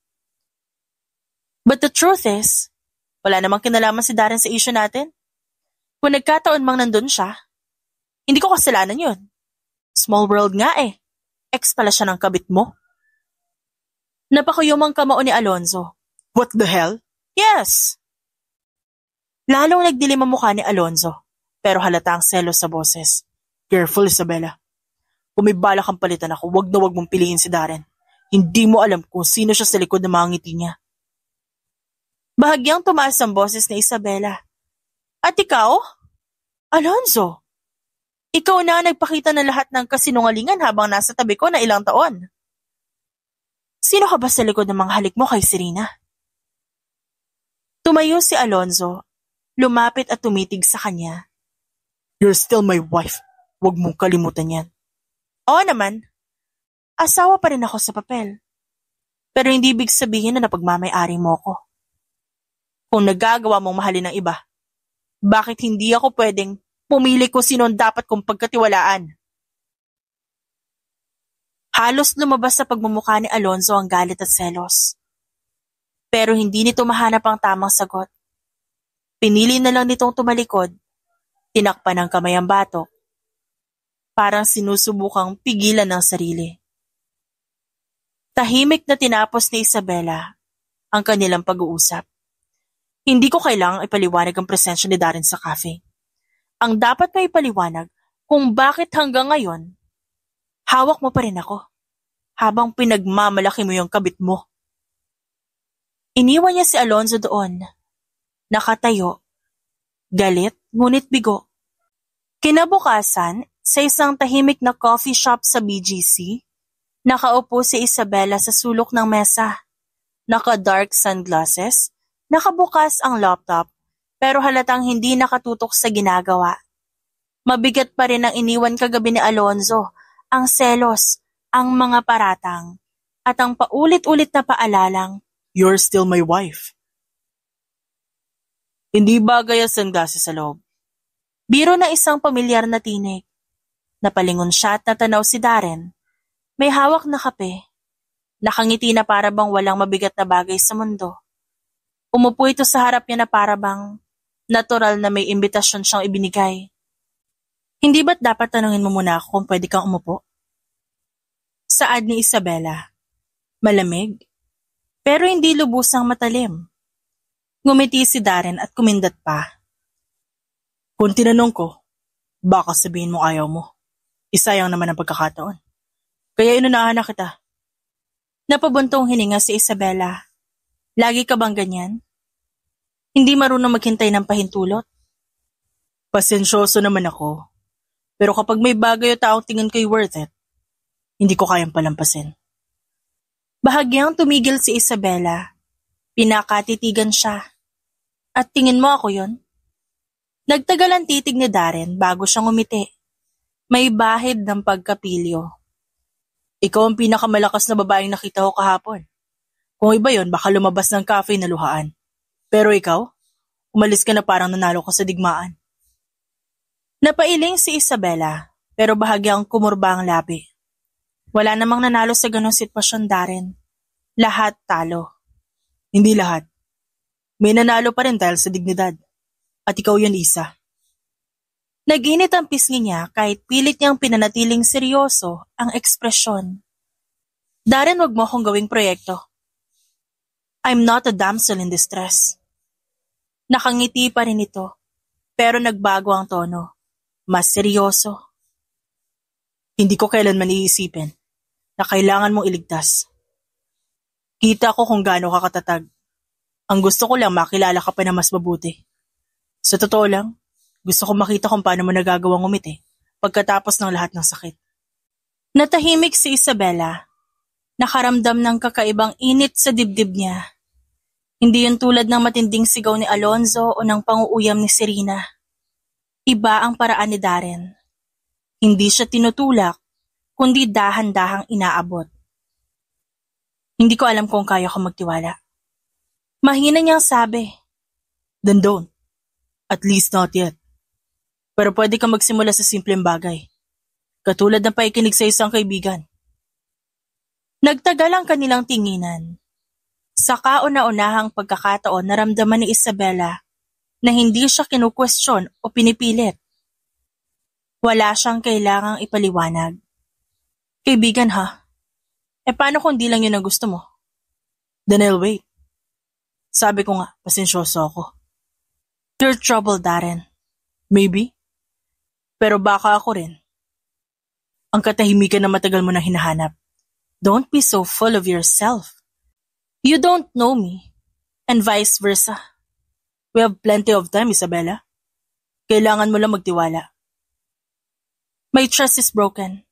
But the truth is, wala namang kinalaman si Darren sa issue natin. Kung nagkataon mang nandun siya, hindi ko kasalanan yun. Small world nga eh. Ex pala siya ng kabit mo. Napakuyom ang kamao ni Alonzo. What the hell? Yes! Lalong nagdilim ang mukha ni Alonzo, pero halata ang selos sa boses. Careful, Isabela. Kung may balak kang palitan ako, wag na wag mong piliin si Darren. Hindi mo alam kung sino siya sa likod ng mga ngiti niya. Bahagyang tumaas ang boses ni Isabela. At ikaw? Alonzo, ikaw na nagpakita ng lahat ng kasinungalingan habang nasa tabi ko na ilang taon. Sino ka ba sa likod ng mga halik mo kay Serena? Tumayo si Alonzo, lumapit at tumitig sa kanya. You're still my wife. Huwag mong kalimutan yan. Oo naman. Asawa pa rin ako sa papel. Pero hindi ibig sabihin na napagmamay-ari mo ko. Kung nagagawa mong mahalin ng iba, bakit hindi ako pwedeng pumili kung sino dapat kong pagkatiwalaan? Halos lumabas sa pagmumukha ni Alonzo ang galit at selos. Pero hindi nito mahanap ang tamang sagot. Pinili na lang nitong tumalikod, tinakpan ng kamay ang batok. Parang sinusubukang pigilan ng sarili. Tahimik na tinapos ni Isabela ang kanilang pag-uusap. Hindi ko kailangang ipaliwanag ang presensya ni Darren sa cafe. Ang dapat na ipaliwanag kung bakit hanggang ngayon, hawak mo pa rin ako habang pinagmamalaki mo yung kabit mo. Iniwan niya si Alonzo doon, nakatayo, galit ngunit bigo. Kinabukasan, sa isang tahimik na coffee shop sa BGC, nakaupo si Isabela sa sulok ng mesa. Naka-dark sunglasses, nakabukas ang laptop, pero halatang hindi nakatutok sa ginagawa. Mabigat pa rin ang iniwan kagabi ni Alonzo, ang selos, ang mga paratang, at ang paulit-ulit na paalalang, You're still my wife. Hindi bagay ang sunglasses sa loob. Biro na isang pamilyar na tinig. Napalingon siya at natanaw si Darren. May hawak na kape. Nakangiti na para bang walang mabigat na bagay sa mundo. Umupo ito sa harap niya na para bang natural na may imbitasyon siyang ibinigay. Hindi ba't dapat tanungin mo muna ako kung pwede kang umupo? Saad ni Isabela. Malamig, pero hindi lubusang matalim. Ngumiti si Darren at kumindat pa. Kung tinanong ko, baka sabihin mo ayaw mo. Isayang naman ang pagkakataon. Kaya inunahan na kita. Napabuntong hininga si Isabela. Lagi ka bang ganyan? Hindi marunong maghintay ng pahintulot? Pasensyoso naman ako, pero kapag may bagay o taong tingin ko'y worth it, hindi ko kayang palampasin. Bahagyang tumigil si Isabela. Pinakatitigan siya. At tingin mo ako yon? Nagtagal ang titig ni Darren bago siyang umiti. May bahid ng pagkapilyo. Ikaw ang pinakamalakas na babaeng nakita ko kahapon. Kung iba yon, baka lumabas ng cafe na luhaan. Pero ikaw, umalis ka na parang nanalo ka sa digmaan. Napailing si Isabela, pero bahagyang kumurba ang labi. Wala namang nanalo sa ganong sitwasyon, Darren. Lahat talo. Hindi lahat. May nanalo pa rin dahil sa dignidad. At ikaw yun, Isa. Nag-init ang pisngi niya kahit pilit niyang pinanatiling seryoso ang ekspresyon. Darren, wag mo akong gawing proyekto. I'm not a damsel in distress. Nakangiti pa rin ito, pero nagbago ang tono. Mas seryoso. Hindi ko kailanman iisipin na kailangan mong iligtas. Kita ko kung gaano ka katatag. Ang gusto ko lang makilala ka pa na mas mabuti. Sa totoo lang, gusto ko makita kung paano mo nagagawang umiti pagkatapos ng lahat ng sakit. Natahimik si Isabela. Nakaramdam ng kakaibang init sa dibdib niya. Hindi yun tulad ng matinding sigaw ni Alonzo o ng panguuyam ni Serena. Iba ang paraan ni Darren. Hindi siya tinutulak, kundi dahan-dahang inaabot. Hindi ko alam kung kaya ko magtiwala. Mahina niyang sabi. Then don't. At least not yet. Pero pwede kang magsimula sa simpleng bagay. Katulad ng paikinig sa isang kaibigan. Nagtagal ang kanilang tinginan. Sa kauna-unahang pagkakataon naramdaman ni Isabela na hindi siya kinukwestiyon o pinipilit. Wala siyang kailangang ipaliwanag. Kaibigan ha? Paano kung di lang yun ang gusto mo? Then I'll wait. Sabi ko nga, pasensyoso ako. You're trouble, Darren. Maybe. Pero baka ako rin. Ang katahimikan na matagal mo na hinahanap. Don't be so full of yourself. You don't know me. And vice versa. We have plenty of time, Isabela. Kailangan mo lang magtiwala. My trust is broken.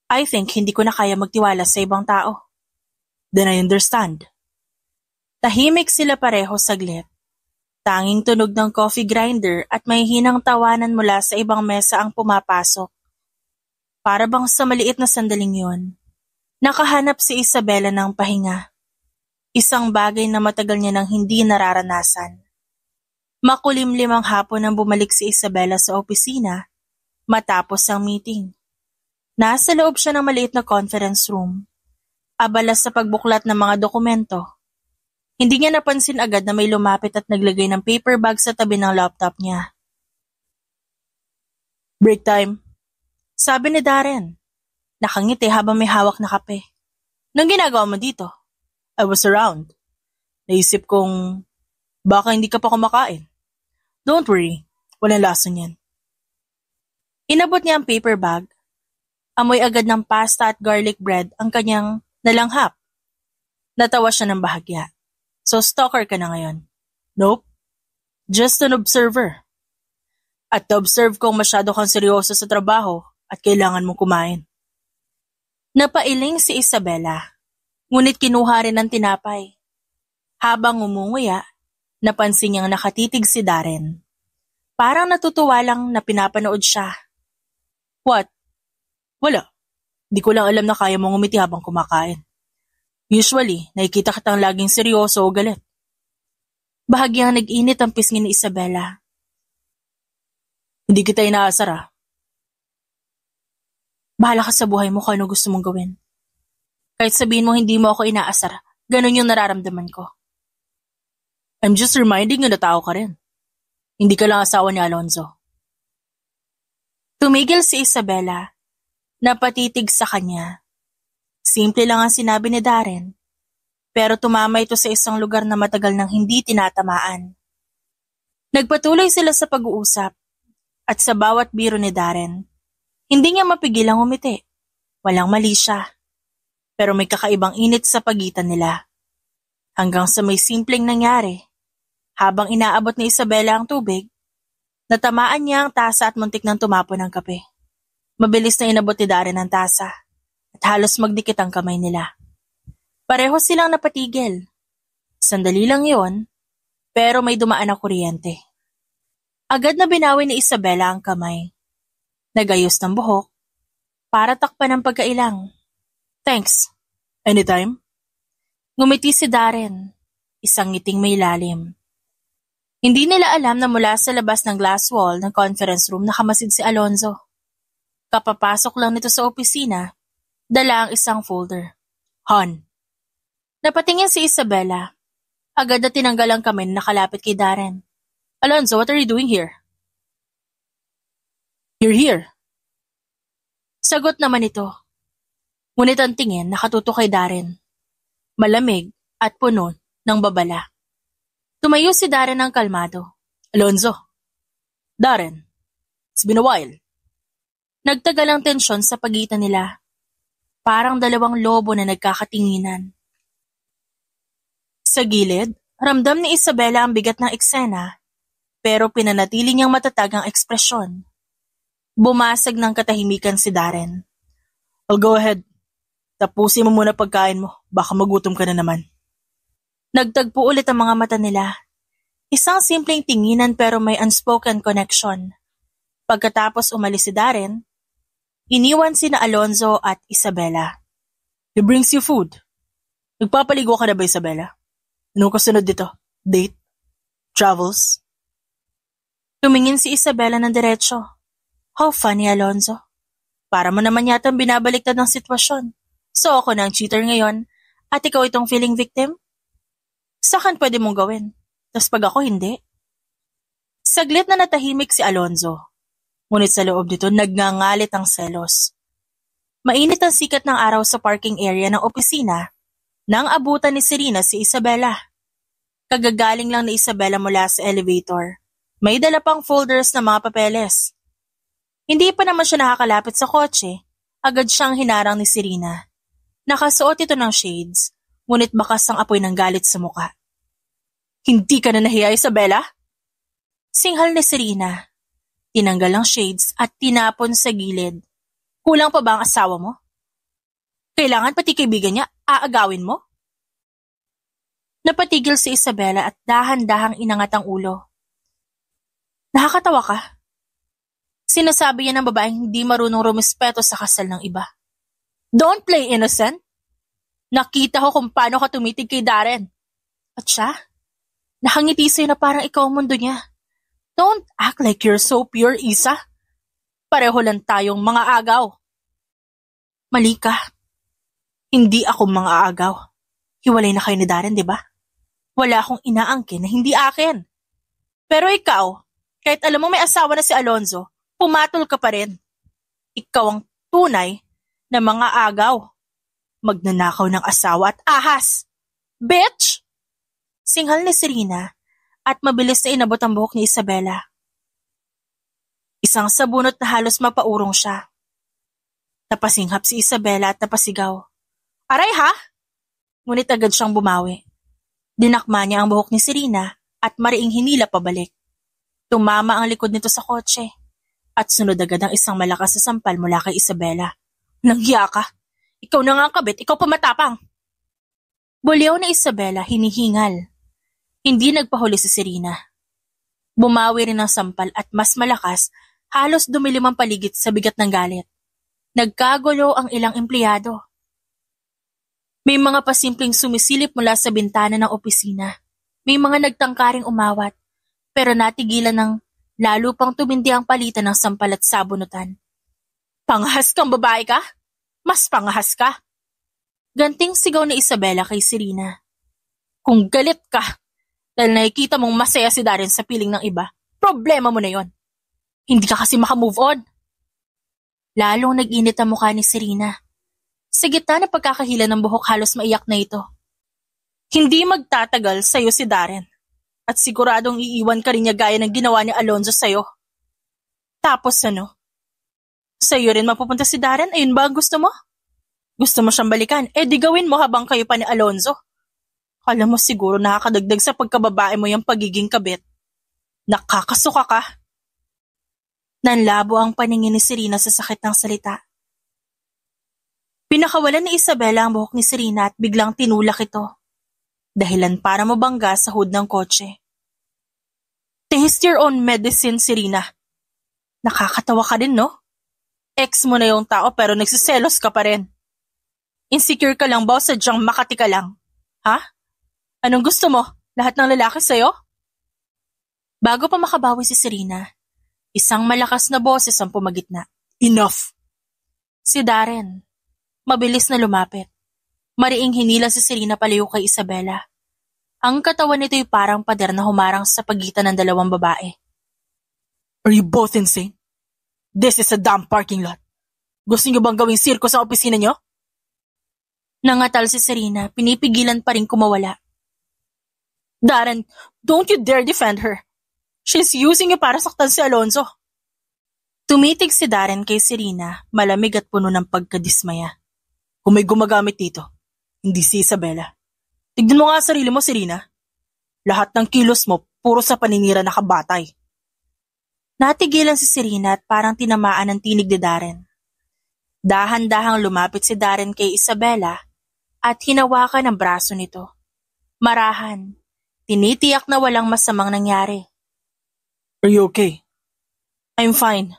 I think hindi ko na kaya magtiwala sa ibang tao. Then I understand. Tahimik sila pareho saglit. Tanging tunog ng coffee grinder at may hinang tawanan mula sa ibang mesa ang pumapasok. Para bang sa maliit na sandaling yon, nakahanap si Isabela ng pahinga. Isang bagay na matagal niya nang hindi nararanasan. Makulimlim ang hapon nang bumalik si Isabela sa opisina matapos ang meeting. Nasa loob siya ng maliit na conference room. Abala sa pagbuklat ng mga dokumento. Hindi niya napansin agad na may lumapit at naglagay ng paper bag sa tabi ng laptop niya. Break time. Sabi ni Darren. Nakangiti habang may hawak na kape. Nang ginagawa mo dito? I was around. Naisip kong baka hindi ka pa kumakain. Don't worry, walang lason yan. Inabot niya ang paper bag. Amoy agad ng pasta at garlic bread ang kanyang nalanghap. Natawa siya ng bahagya. So stalker ka na ngayon? Nope. Just an observer. At na-observe kong masyado kang seryoso sa trabaho at kailangan mong kumain. Napailing si Isabela, ngunit kinuha rin ng tinapay. Habang umunguya, napansin niyang nakatitig si Darren. Parang natutuwa lang na pinapanood siya. What? Wala. Di ko lang alam na kaya mong umiti habang kumakain. Usually, nakikita kitang laging seryoso o galit. Bahagyang nag-init ang pisngi ni Isabela. Hindi kita inaasar ah. Bahala ka sa buhay mo kung ano gusto mong gawin. Kahit sabihin mo hindi mo ako inaasar, ganun yung nararamdaman ko. I'm just reminding you na tao ka rin. Hindi ka lang asawa ni Alonzo. Tumigil si Isabela, napatitig sa kanya. Simple lang ang sinabi ni Darren, pero tumama ito sa isang lugar na matagal nang hindi tinatamaan. Nagpatuloy sila sa pag-uusap, at sa bawat biro ni Darren, hindi niya mapigilang umiti. Walang mali siya, pero may kakaibang init sa pagitan nila. Hanggang sa may simpleng nangyari, habang inaabot ni Isabela ang tubig, Natamaan niya ang tasa at muntik nang tumapon ng kape. Mabilis na inabot ni Darren ang tasa at halos magdikit ang kamay nila. Pareho silang napatigil. Sandali lang yon, pero may dumaan na kuryente. Agad na binawi ni Isabela ang kamay. Nagayos ng buhok para takpan ang pagkailang. Thanks. Anytime? Ngumiti si Darren, isang ngiting may lalim. Hindi nila alam na mula sa labas ng glass wall ng conference room nakamasid si Alonzo. Kapapasok lang nito sa opisina, dala ang isang folder. Han. Napatingin si Isabela. Agad na tinanggal ang kamay na nakalapit kay Darren. Alonzo, what are you doing here? You're here. Sagot naman ito. Ngunit ang tingin nakatutok kay Darren. Malamig at puno ng babala. Tumayo si Darren ng kalmado. Alonzo. Darren. It's been a while. Nagtagal ang tensyon sa pagitan nila. Parang dalawang lobo na nagkakatinginan. Sa gilid, ramdam ni Isabela ang bigat ng eksena, pero pinanatili niyang matatag ang ekspresyon. Bumasag ng katahimikan si Darren. I'll go ahead. Tapusin mo muna pagkain mo, baka magutom ka na naman. Nagtagpo ulit ang mga mata nila. Isang simpleng tinginan pero may unspoken connection. Pagkatapos umalis si Darren, iniwan sina Alonzo at Isabela. He brings you food. Nagpapaligo ka na ba, Isabela? Anong kasunod dito? Date? Travels? Tumingin si Isabela ng diretsyo. How funny, Alonzo. Para mo naman yata binabaliktad ng sitwasyon. So ako na ang cheater ngayon at ikaw itong feeling victim? Saan pwede mong gawin? Tas pag ako hindi? Saglit na natahimik si Alonzo. Ngunit sa loob nito nagngangalit ang selos. Mainit ang sikat ng araw sa parking area ng opisina nang abutan ni Serena si Isabela. Kagagaling lang ni Isabela mula sa elevator. May dala pang folders na mga papeles. Hindi pa naman siya nakakalapit sa kotse, agad siyang hinarang ni Serena. Nakasuot ito ng shades, ngunit bakas ang apoy ng galit sa muka. Hindi ka na nahiya, Isabela? Singhal ni Serena. Tinanggal ang shades at tinapon sa gilid. Kulang pa ba ang asawa mo? Kailangan pati kaibigan niya, aagawin mo? Napatigil si Isabela at dahan-dahang inangat ang ulo. Nakakatawa ka. Sinasabi yan ng babaeng hindi marunong rumispeto sa kasal ng iba. Don't play innocent. Nakita ko kung paano ka tumitig kay Darren. At siya, nakangiti sa'yo na parang ikaw ang mundo niya. Don't act like you're so pure, Isa. Pareho lang tayong mga agaw. Mali ka. Hindi ako mga agaw. Hiwalay na kayo ni Darren, di ba? Wala akong inaangkin na hindi akin. Pero ikaw, kahit alam mo may asawa na si Alonzo, pumatol ka pa rin. Ikaw ang tunay na mga agaw. Magnanakaw ng asawa at ahas. Bitch! Singhal ni Serena at mabilis na inabot ang buhok ni Isabela. Isang sabunot na halos mapaurong siya. Napasinghap si Isabela at napasigaw. Aray ha? Ngunit agad siyang bumawi. Dinakma niya ang buhok ni Serena at mariing hinila pabalik. Tumama ang likod nito sa kotse at sunod agad ang isang malakas na sampal mula kay Isabela. Nanghiya ka? Ikaw na nga ang kabit, ikaw pa matapang. Buliw na Isabela, hinihingal. Hindi nagpahuli si Serena. Bumawi rin ang sampal at mas malakas, halos dumilim ang paligid sa bigat ng galit. Nagkagulo ang ilang empleyado. May mga pasimpleng sumisilip mula sa bintana ng opisina. May mga nagtangkaring umawat, pero natigilan ng lalo pang tumindi ang palitan ng sampal at sabunutan. Pangahas kang babae ka? Mas pangahas ka. Ganting sigaw ni Isabela kay Serena. Kung galit ka, dahil nakikita mong masaya si Darren sa piling ng iba, problema mo na yon. Hindi ka kasi makamove on. Lalong nag-init ang mukha ni Serena. Sa gitna ng pagkakahila ng buhok halos maiyak na ito. Hindi magtatagal sa'yo si Darren. At siguradong iiwan ka rin niya gaya ng ginawa ni Alonzo sa'yo. Tapos ano? Sa'yo rin mapupunta si Darren? Ayun ba ang gusto mo? Gusto mo siyang balikan? Di gawin mo habang kayo pa ni Alonzo. Kala mo siguro nakakadagdag sa pagkababae mo yung pagiging kabit. Nakakasuka ka. Nanlabo ang paningin ni Serena sa sakit ng salita. Pinakawalan ni Isabela ang buhok ni Serena at biglang tinulak ito. Dahilan para mabangga sa hood ng kotse. Taste your own medicine, Serena. Nakakatawa ka din, no? Ex mo na yung tao pero nagsiselos ka pa rin. Insecure ka lang ba o sadyang makati ka lang? Ha? Anong gusto mo? Lahat ng lalaki sa'yo? Bago pa makabawi si Serena, isang malakas na boses ang pumagitna. Enough! Si Darren, mabilis na lumapit. Mariing hinila si Serena palayo kay Isabela. Ang katawan nito'y parang pader na humarang sa pagitan ng dalawang babae. Are you both insane? This is a damn parking lot. Gusto niyo bang gawing sirko sa opisina niyo? Nangatal si Serena, pinipigilan pa rin kumawala. Darren, don't you dare defend her. She's using you para saktan si Alonzo. Tumitig si Darren kay Serena, malamig at puno ng pagkadismaya. Kung may gumagamit dito, hindi si Isabela. Tignan mo nga sarili mo, Serena. Lahat ng kilos mo, puro sa paninira nakabatay. Natigilan si Serena at parang tinamaan ng tinig ni Darren. Dahan-dahang lumapit si Darren kay Isabela at hinawakan ang braso nito. Marahan, tinitiyak na walang masamang nangyari. Are you okay? I'm fine.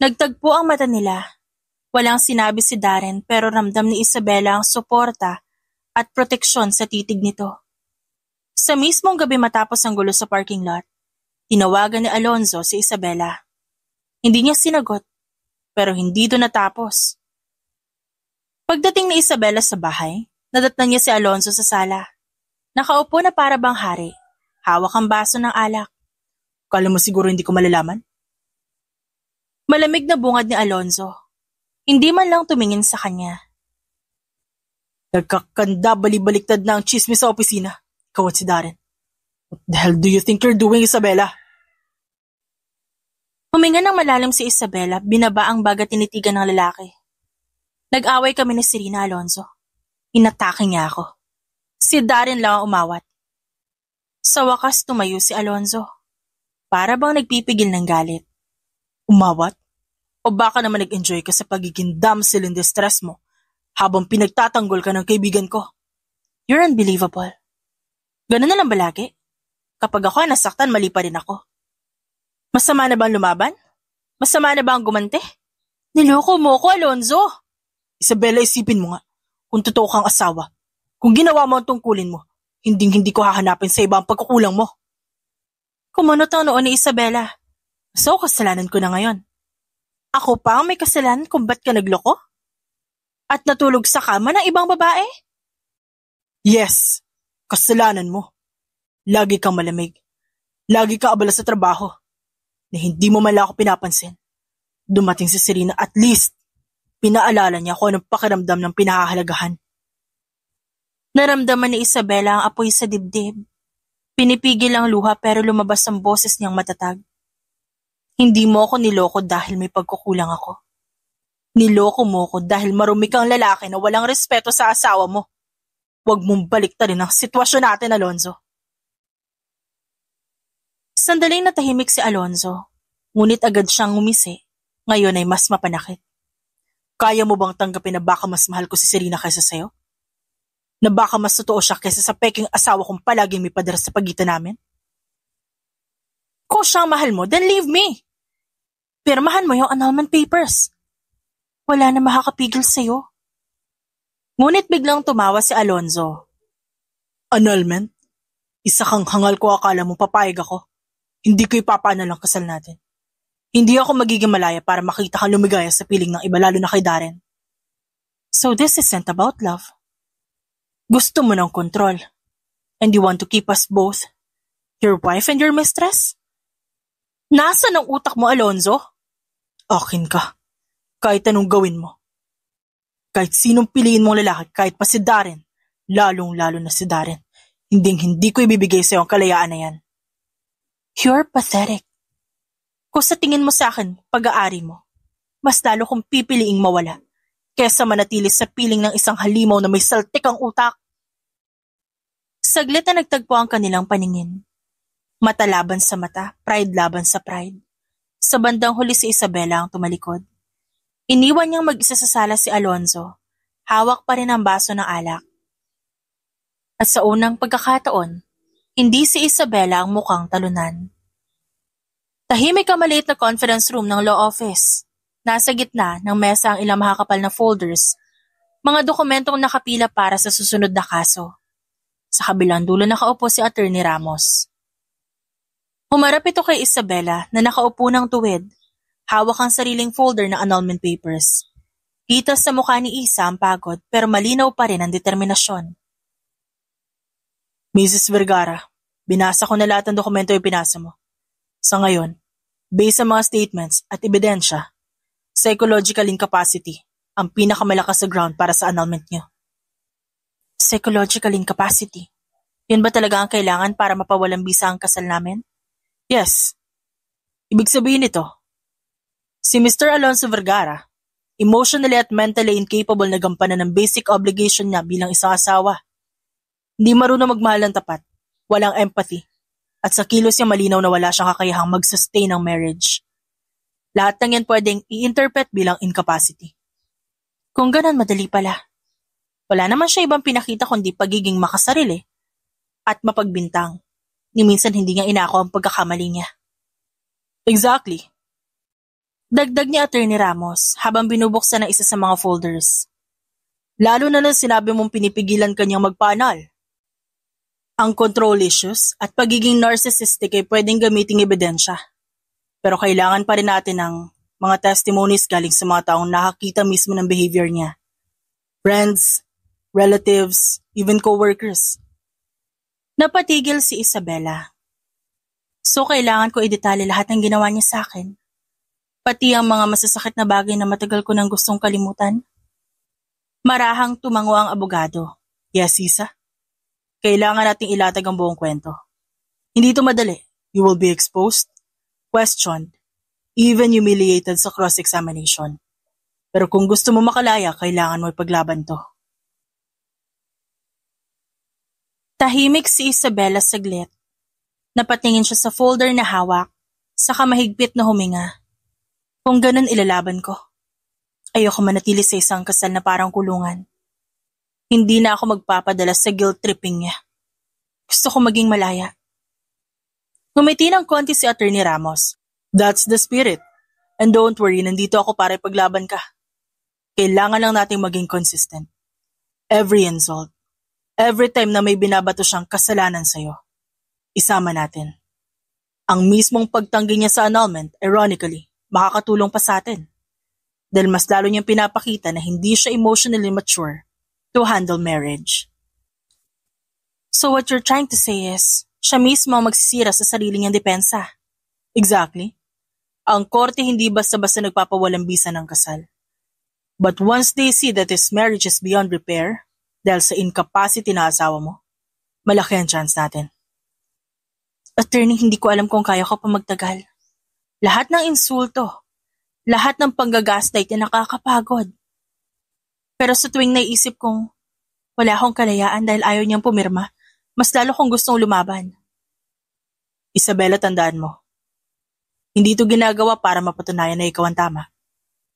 Nagtagpo ang mata nila. Walang sinabi si Darren pero ramdam ni Isabela ang suporta at proteksyon sa titig nito. Sa mismong gabi matapos ang gulo sa parking lot, tinawagan ni Alonzo si Isabela. Hindi niya sinagot, pero hindi doon natapos. Pagdating ni Isabela sa bahay, nadatnan niya si Alonzo sa sala. Nakaupo na para bang hari, hawak ang baso ng alak. Kala mo siguro hindi ko malalaman? Malamig na bungad ni Alonzo. Hindi man lang tumingin sa kanya. Nagkakanda bali-baliktad na ang chismis sa opisina. Ikaw at si Darren. What the hell do you think you're doing, Isabela? Huminga ng malalim si Isabela, binaba ang bag at tinitigan ng lalaki. Nag-away kami ni Serena, Alonzo. Inatake niya ako. Si Darren lang ang umawat. Sa wakas tumayo si Alonzo. Para bang nagpipigil ng galit. Umawat? O baka naman nag-enjoy ka sa pagiging damsel in distress mo habang pinagtatanggol ka ng kaibigan ko? You're unbelievable. Ganun na lang ba lagi? Kapag ako nasaktan, mali pa rin ako. Masama na ba ang lumaban? Masama na ba ang gumante? Niloko mo ko, Alonzo. Isabela, isipin mo nga, kung totoo kang asawa, kung ginawa mo ang tungkulin mo, hindi ko hahanapin sa iba ang pagkukulang mo. Kumunot ang noon ni Isabela. So, kasalanan ko na ngayon. Ako pa ang may kasalanan kung ba't ka nagloko? At natulog sa kama ng ibang babae? Yes, kasalanan mo. Lagi kang malamig. Lagi ka abala sa trabaho. Na hindi mo man lang ako pinapansin. Dumating si Serena, at least, pinaalala niya kung anong pakiramdam ng pinahahalagahan. Naramdaman ni Isabela ang apoy sa dibdib. Pinipigil ang luha pero lumabas ang boses niyang matatag. Hindi mo ako niloko dahil may pagkukulang ako. Niloko mo ako dahil marumi kang lalaki na walang respeto sa asawa mo. Huwag mong baliktarin ang sitwasyon natin, Alonzo. Sandaling natahimik si Alonzo, ngunit agad siyang ngumisi. Ngayon ay mas mapanakit. Kaya mo bang tanggapin na baka mas mahal ko si Serena kaysa sayo? Na baka mas totoo siya kaysa sa peking asawa kong palaging may pader sa pagitan namin? Kung siyang mahal mo, then leave me. Pirmahan mo yung annulment papers. Wala na makakapigil sa'yo. Ngunit biglang tumawa si Alonzo. Annulment? Isa kang hangal ko, akala mo papayag ako. Hindi ko ipapaanal ang kasal natin. Hindi ako magiging malaya para makita kang lumigaya sa piling ng iba, lalo na kay Darren. So this isn't about love. Gusto mo ng kontrol. And you want to keep us both, your wife and your mistress? Nasaan ang utak mo, Alonzo? Akin ka. Kahit anong gawin mo. Kahit sinong piliin mong lalaki, kahit pa si Darren, lalong-lalo na si Darren, hindi ko ibibigay sa'yo ang kalayaan na yan. You're pathetic. Kung sa tingin mo sa akin, pag-aari mo, mas lalo kong pipiliing mawala kesa manatili sa piling ng isang halimaw na may saltik ang utak. Saglit na nagtagpo ang kanilang paningin. Mata laban sa mata, pride laban sa pride. Sa bandang huli si Isabela ang tumalikod. Iniwan niyang mag-isa sa sala si Alonzo. Hawak pa rin ang baso ng alak. At sa unang pagkakataon, hindi si Isabela ang mukhang talunan. Tahimik ang maliit na conference room ng law office. Nasa gitna ng mesa ang ilang makakapal na folders, mga dokumentong nakapila para sa susunod na kaso. Sa kabilang dulo nakaupo si Attorney Ramos. Humarap ito kay Isabela na nakaupo ng tuwid, hawak ang sariling folder ng annulment papers. Kita sa mukha ni Isa ang pagod pero malinaw pa rin ang determinasyon. Mrs. Vergara, binasa ko na lahat ng dokumento yung pinasa mo. Sa ngayon, based sa mga statements at ebidensya, psychological incapacity ang pinakamalakas sa ground para sa annulment niyo. Psychological incapacity? Yun ba talaga ang kailangan para mapawalang bisa ang kasal namin? Yes. Ibig sabihin nito, si Mr. Alonzo Vergara, emotionally at mentally incapable na gampanan ng basic obligation niya bilang isang asawa. Hindi marunong magmahal ng tapat, walang empathy, at sa kilos niya malinaw na wala siyang kakayahang mag-sustain ng marriage. Lahat ng yan pwedeng i-interpret bilang incapacity. Kung ganun, madali pala. Wala naman siya ibang pinakita kundi pagiging makasarili at mapagbintang. Ni minsan hindi niya inako ang pagkakamali niya. Exactly. Dagdag ni Attorney Ramos habang binubuksan ng isa sa mga folders. Lalo na nang sinabi mong pinipigilan kanyang magpaanal. Ang control issues at pagiging narcissistic ay pwedeng gamiting ebidensya. Pero kailangan pa rin natin ng mga testimonies galing sa mga taong nakakita mismo ng behavior niya. Friends, relatives, even co-workers. Napatigil si Isabela. So kailangan ko idetalye lahat ng ginawa niya sa akin. Pati ang mga masasakit na bagay na matagal ko nang gustong kalimutan. Marahang tumango ang abogado. Yes, Isa. Kailangan nating ilatag ang buong kwento. Hindi ito madali. You will be exposed, questioned, even humiliated sa cross-examination. Pero kung gusto mo makalaya, kailangan mo ipaglaban to. Tahimik si Isabela saglit. Napatingin siya sa folder na hawak, saka mahigpit na huminga. Kung ganun ilalaban ko. Ayoko manatili sa isang kasal na parang kulungan. Hindi na ako magpapadala sa guilt-tripping niya. Gusto ko maging malaya. Ngumiti ng konti si Attorney Ramos. That's the spirit. And don't worry, nandito ako para ipaglaban ka. Kailangan lang nating maging consistent. Every insult, every time na may binabato siyang kasalanan sa'yo, isama natin. Ang mismong pagtanggi niya sa annulment, ironically, makakatulong pa sa atin. Dahil mas lalo niyang pinapakita na hindi siya emotionally mature to handle marriage. So what you're trying to say is, siya mismo ang magsisira sa sarili niyang depensa. Exactly. Ang korte hindi basta-basta nagpapawalang bisa ng kasal. But once they see that this marriage is beyond repair, dahil sa incapacity na asawa mo, malaki ang chance natin. Attorney, hindi ko alam kung kaya ko pa magtagal. Lahat ng insulto, lahat ng panggagaslight ay nakakapagod. Pero sa tuwing naisip kong wala akong kalayaan dahil ayaw niyang pumirma, mas lalo kong gustong lumaban. Isabela, tandaan mo. Hindi ito ginagawa para mapatunayan na ikaw ang tama.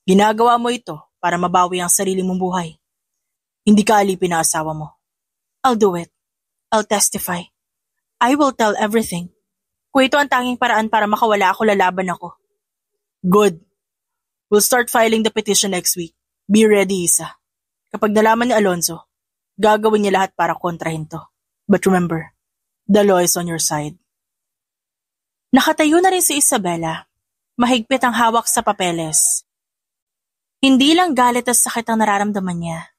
Ginagawa mo ito para mabawi ang sarili mong buhay. Hindi ka alipin na asawa mo. I'll do it. I'll testify. I will tell everything. Kung ito ang tanging paraan para makawala ako, lalaban ako. Good. We'll start filing the petition next week. Be ready, Isa. Kapag nalaman ni Alonzo, gagawin niya lahat para kontrahin to. But remember, the law is on your side. Nakatayo na rin si Isabela. Mahigpit ang hawak sa papeles. Hindi lang galit at sakit ang nararamdaman niya.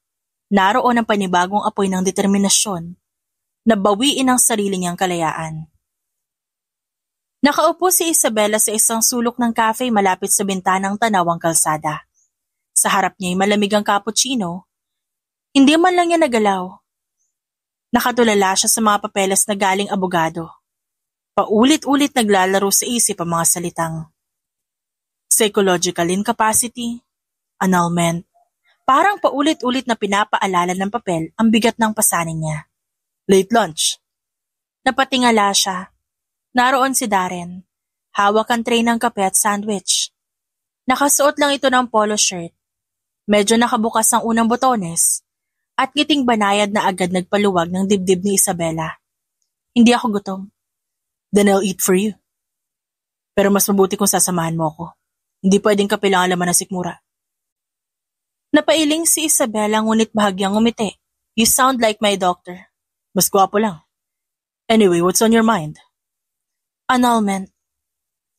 Naroon ang panibagong apoy ng determinasyon na bawiin ang sarili niyang kalayaan. Nakaupo si Isabela sa isang sulok ng cafe malapit sa bintanang tanawang kalsada. Sa harap niya ay malamig ang cappuccino. Hindi man lang niya nagalaw. Nakatulala siya sa mga papeles na galing abogado. Paulit-ulit naglalaro sa isip ang mga salitang psychological incapacity, annulment. Parang paulit-ulit na pinapaalala ng papel ang bigat ng pasanin niya. Late lunch. Napatingala siya. Naroon si Darren. Hawak ang tray ng kape at sandwich. Nakasuot lang ito ng polo shirt. Medyo nakabukas ang unang botones at ngiting banayad na agad nagpaluwag ng dibdib ni Isabela. Hindi ako gutom. Then I'll eat for you. Pero mas mabuti kung sasamahan mo ako. Hindi pwedeng kape lang ang laman ng sikmura. Napailing si Isabela ngunit bahagyang ngumiti. You sound like my doctor. Mas gwapo lang. Anyway, what's on your mind? Annulment.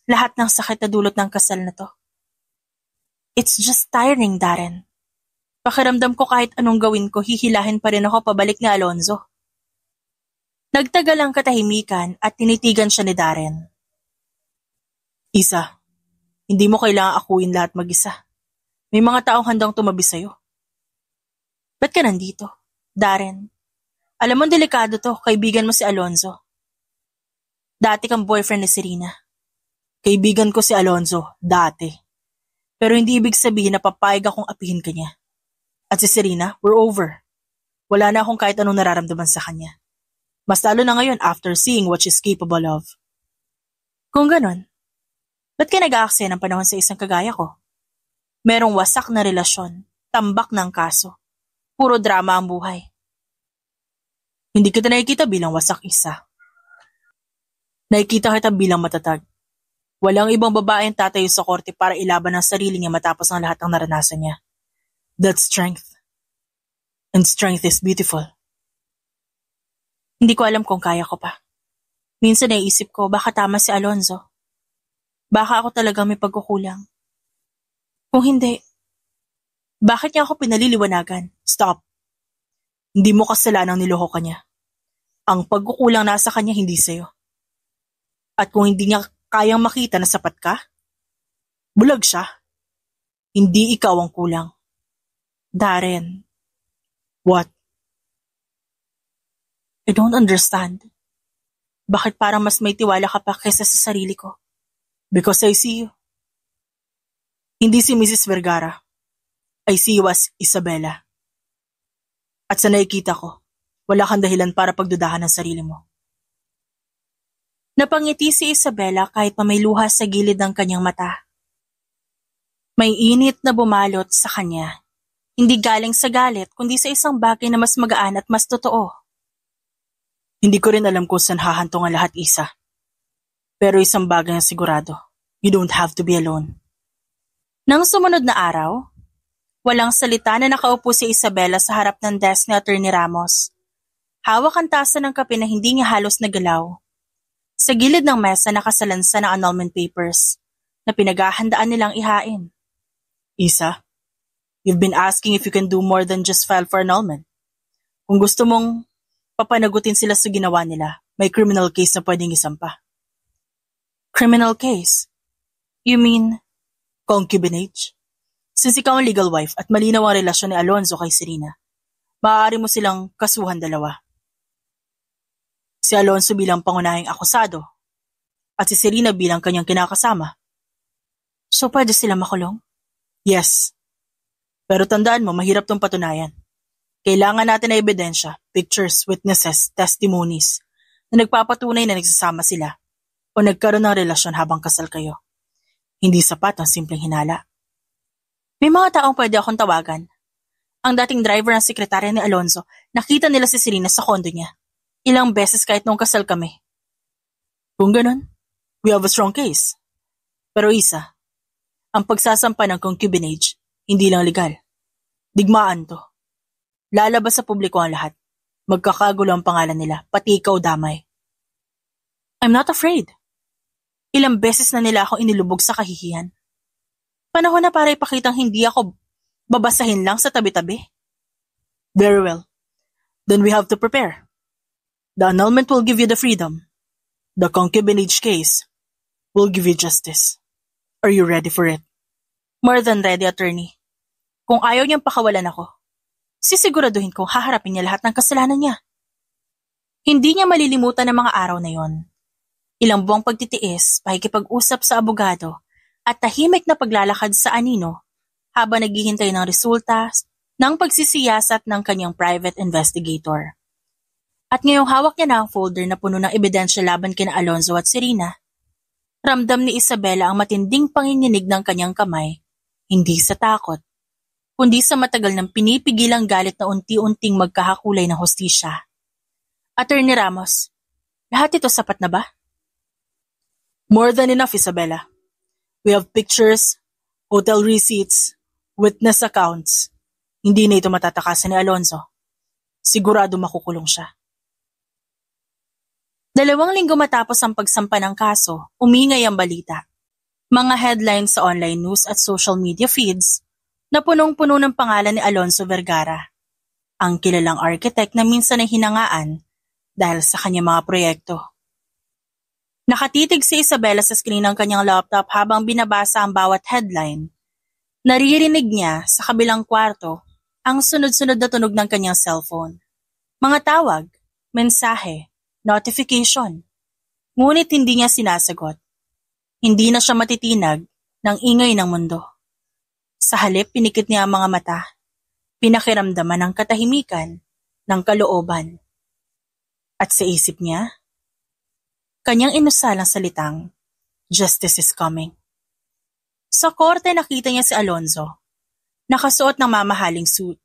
Lahat ng sakit na dulot ng kasal na to. It's just tiring, Darren. Pakiramdam ko kahit anong gawin ko, hihilahin pa rin ako pabalik ni Alonzo. Nagtagal ang katahimikan at tinitigan siya ni Darren. Isa, hindi mo kailangang akuin lahat mag-isa. May mga taong handang tumabi sa'yo. Ba't ka nandito, Darren? Alam mo delikado to, kaibigan mo si Alonzo. Dati kang boyfriend ni Serena. Kaibigan ko si Alonzo, dati. Pero hindi ibig sabihin na papayag akong apihin ka niya. At si Serena, we're over. Wala na akong kahit anong nararamdaman sa kanya. Mas lalo na ngayon after seeing what she's capable of. Kung ganon, ba't ka nag-aaksaya ng panahon sa isang kagaya ko? Merong wasak na relasyon, tambak ng kaso. Puro drama ang buhay. Hindi kita nakikita bilang wasak isa. Nakikita kita bilang matatag. Walang ibang babaeng tatayo sa korte para ilaban ang sarili niya matapos ang lahat ng naranasan niya. That's strength. And strength is beautiful. Hindi ko alam kung kaya ko pa. Minsan naisip ko baka tama si Alonzo. Baka ako talagang may pagkukulang. Kung hindi, bakit niya ako pinaliliwanagan? Stop. Hindi mo kasalanang niloko ka niya. Ang pagkukulang nasa kanya hindi sa'yo. At kung hindi niya kayang makita na sapat ka, bulag siya. Hindi ikaw ang kulang. Darren. What? I don't understand. Bakit parang mas may tiwala ka pa kaysa sa sarili ko? Because I see you. Hindi si Mrs. Vergara. I see you as Isabela. At sa nakikita ko, wala kang dahilan para pagdudahan ng sarili mo. Napangiti si Isabela kahit pa may luha sa gilid ng kanyang mata. May init na bumalot sa kanya. Hindi galing sa galit, kundi sa isang bagay na mas magaan at mas totoo. Hindi ko rin alam kung saan hahantong ang lahat, Isa. Pero isang bagay ang sigurado. You don't have to be alone. Nang sumunod na araw, walang salita na nakaupo si Isabela sa harap ng desk ni Attorney Ramos. Hawak ang tasa ng kape na hindi niya halos nagalaw. Sa gilid ng mesa nakasalansa ng annulment papers na pinaghahandaan nilang ihain. Isa, you've been asking if you can do more than just file for annulment. Kung gusto mong papanagutin sila sa ginawa nila, may criminal case na pwedeng isampa. Criminal case? You mean concubinage? Since ikaw ang legal wife at malinaw ang relasyon ni Alonzo kay Serena, maaari mo silang kasuhan dalawa. Si Alonzo bilang pangunahing akusado at si Serena bilang kanyang kinakasama. So pwede sila makulong? Yes. Pero tandaan mo, mahirap tong patunayan. Kailangan natin na ebidensya, pictures, witnesses, testimonies na nagpapatunay na nagsasama sila o nagkaroon ng relasyon habang kasal kayo. Hindi sapat ang simpleng hinala. May mga taong pwede akong tawagan. Ang dating driver ng sekretarya ni Alonzo, nakita nila si Serena sa kondo niya. Ilang beses kahit nung kasal kami. Kung ganun, we have a strong case. Pero Isa, ang pagsasampa ng concubinage, hindi lang legal. Digmaan to. Lalabas sa publiko ang lahat. Magkakagulo ang pangalan nila, pati ikaw damay. I'm not afraid. Ilang beses na nila ako inilubog sa kahihiyan. Panahon na para ipakitang hindi ako babasahin lang sa tabi-tabi. Very well. Then we have to prepare. The annulment will give you the freedom. The concubinage case will give you justice. Are you ready for it? More than ready, attorney. Kung ayaw niyang pakawalan ako, sisiguraduhin kong haharapin niya lahat ng kasalanan niya. Hindi niya malilimutan ang mga araw na yon. Ilang buwang pagtitiis, pakikipag-usap sa abogado, at tahimik na paglalakad sa anino habang naghihintay ng resulta ng pagsisiyasat ng kanyang private investigator. At ngayong hawak niya na ang folder na puno ng ebidensya laban kina Alonzo at Serena, Ramdam ni Isabela ang matinding panginginig ng kanyang kamay, hindi sa takot, kundi sa matagal ng pinipigilang galit na unti-unting magkahakulay ng hustisya. Attorney Ramos, lahat ito sapat na ba? More than enough, Isabela. We have pictures, hotel receipts, witness accounts. Hindi na ito matatakasan ni Alonzo. Sigurado makukulong siya. 2 linggo matapos ang pagsampa ng kaso, umingay ang balita. Mga headlines sa online news at social media feeds na punong-puno ng pangalan ni Alonzo Vergara, ang kilalang architect na minsan ay hinangaan dahil sa kanyang mga proyekto. Nakatitig si Isabela sa screen ng kanyang laptop habang binabasa ang bawat headline. Naririnig niya sa kabilang kwarto ang sunod-sunod na tunog ng kanyang cellphone. Mga tawag, mensahe, notification. Ngunit hindi niya sinasagot. Hindi na siya matitinag ng ingay ng mundo. Sa halip, pinikit niya ang mga mata. Pinakiramdaman ng katahimikan, ng kalooban. At sa isip niya, kanyang inusalang salitang, "Justice is coming." Sa korte nakita niya si Alonzo, nakasuot ng mamahaling suit,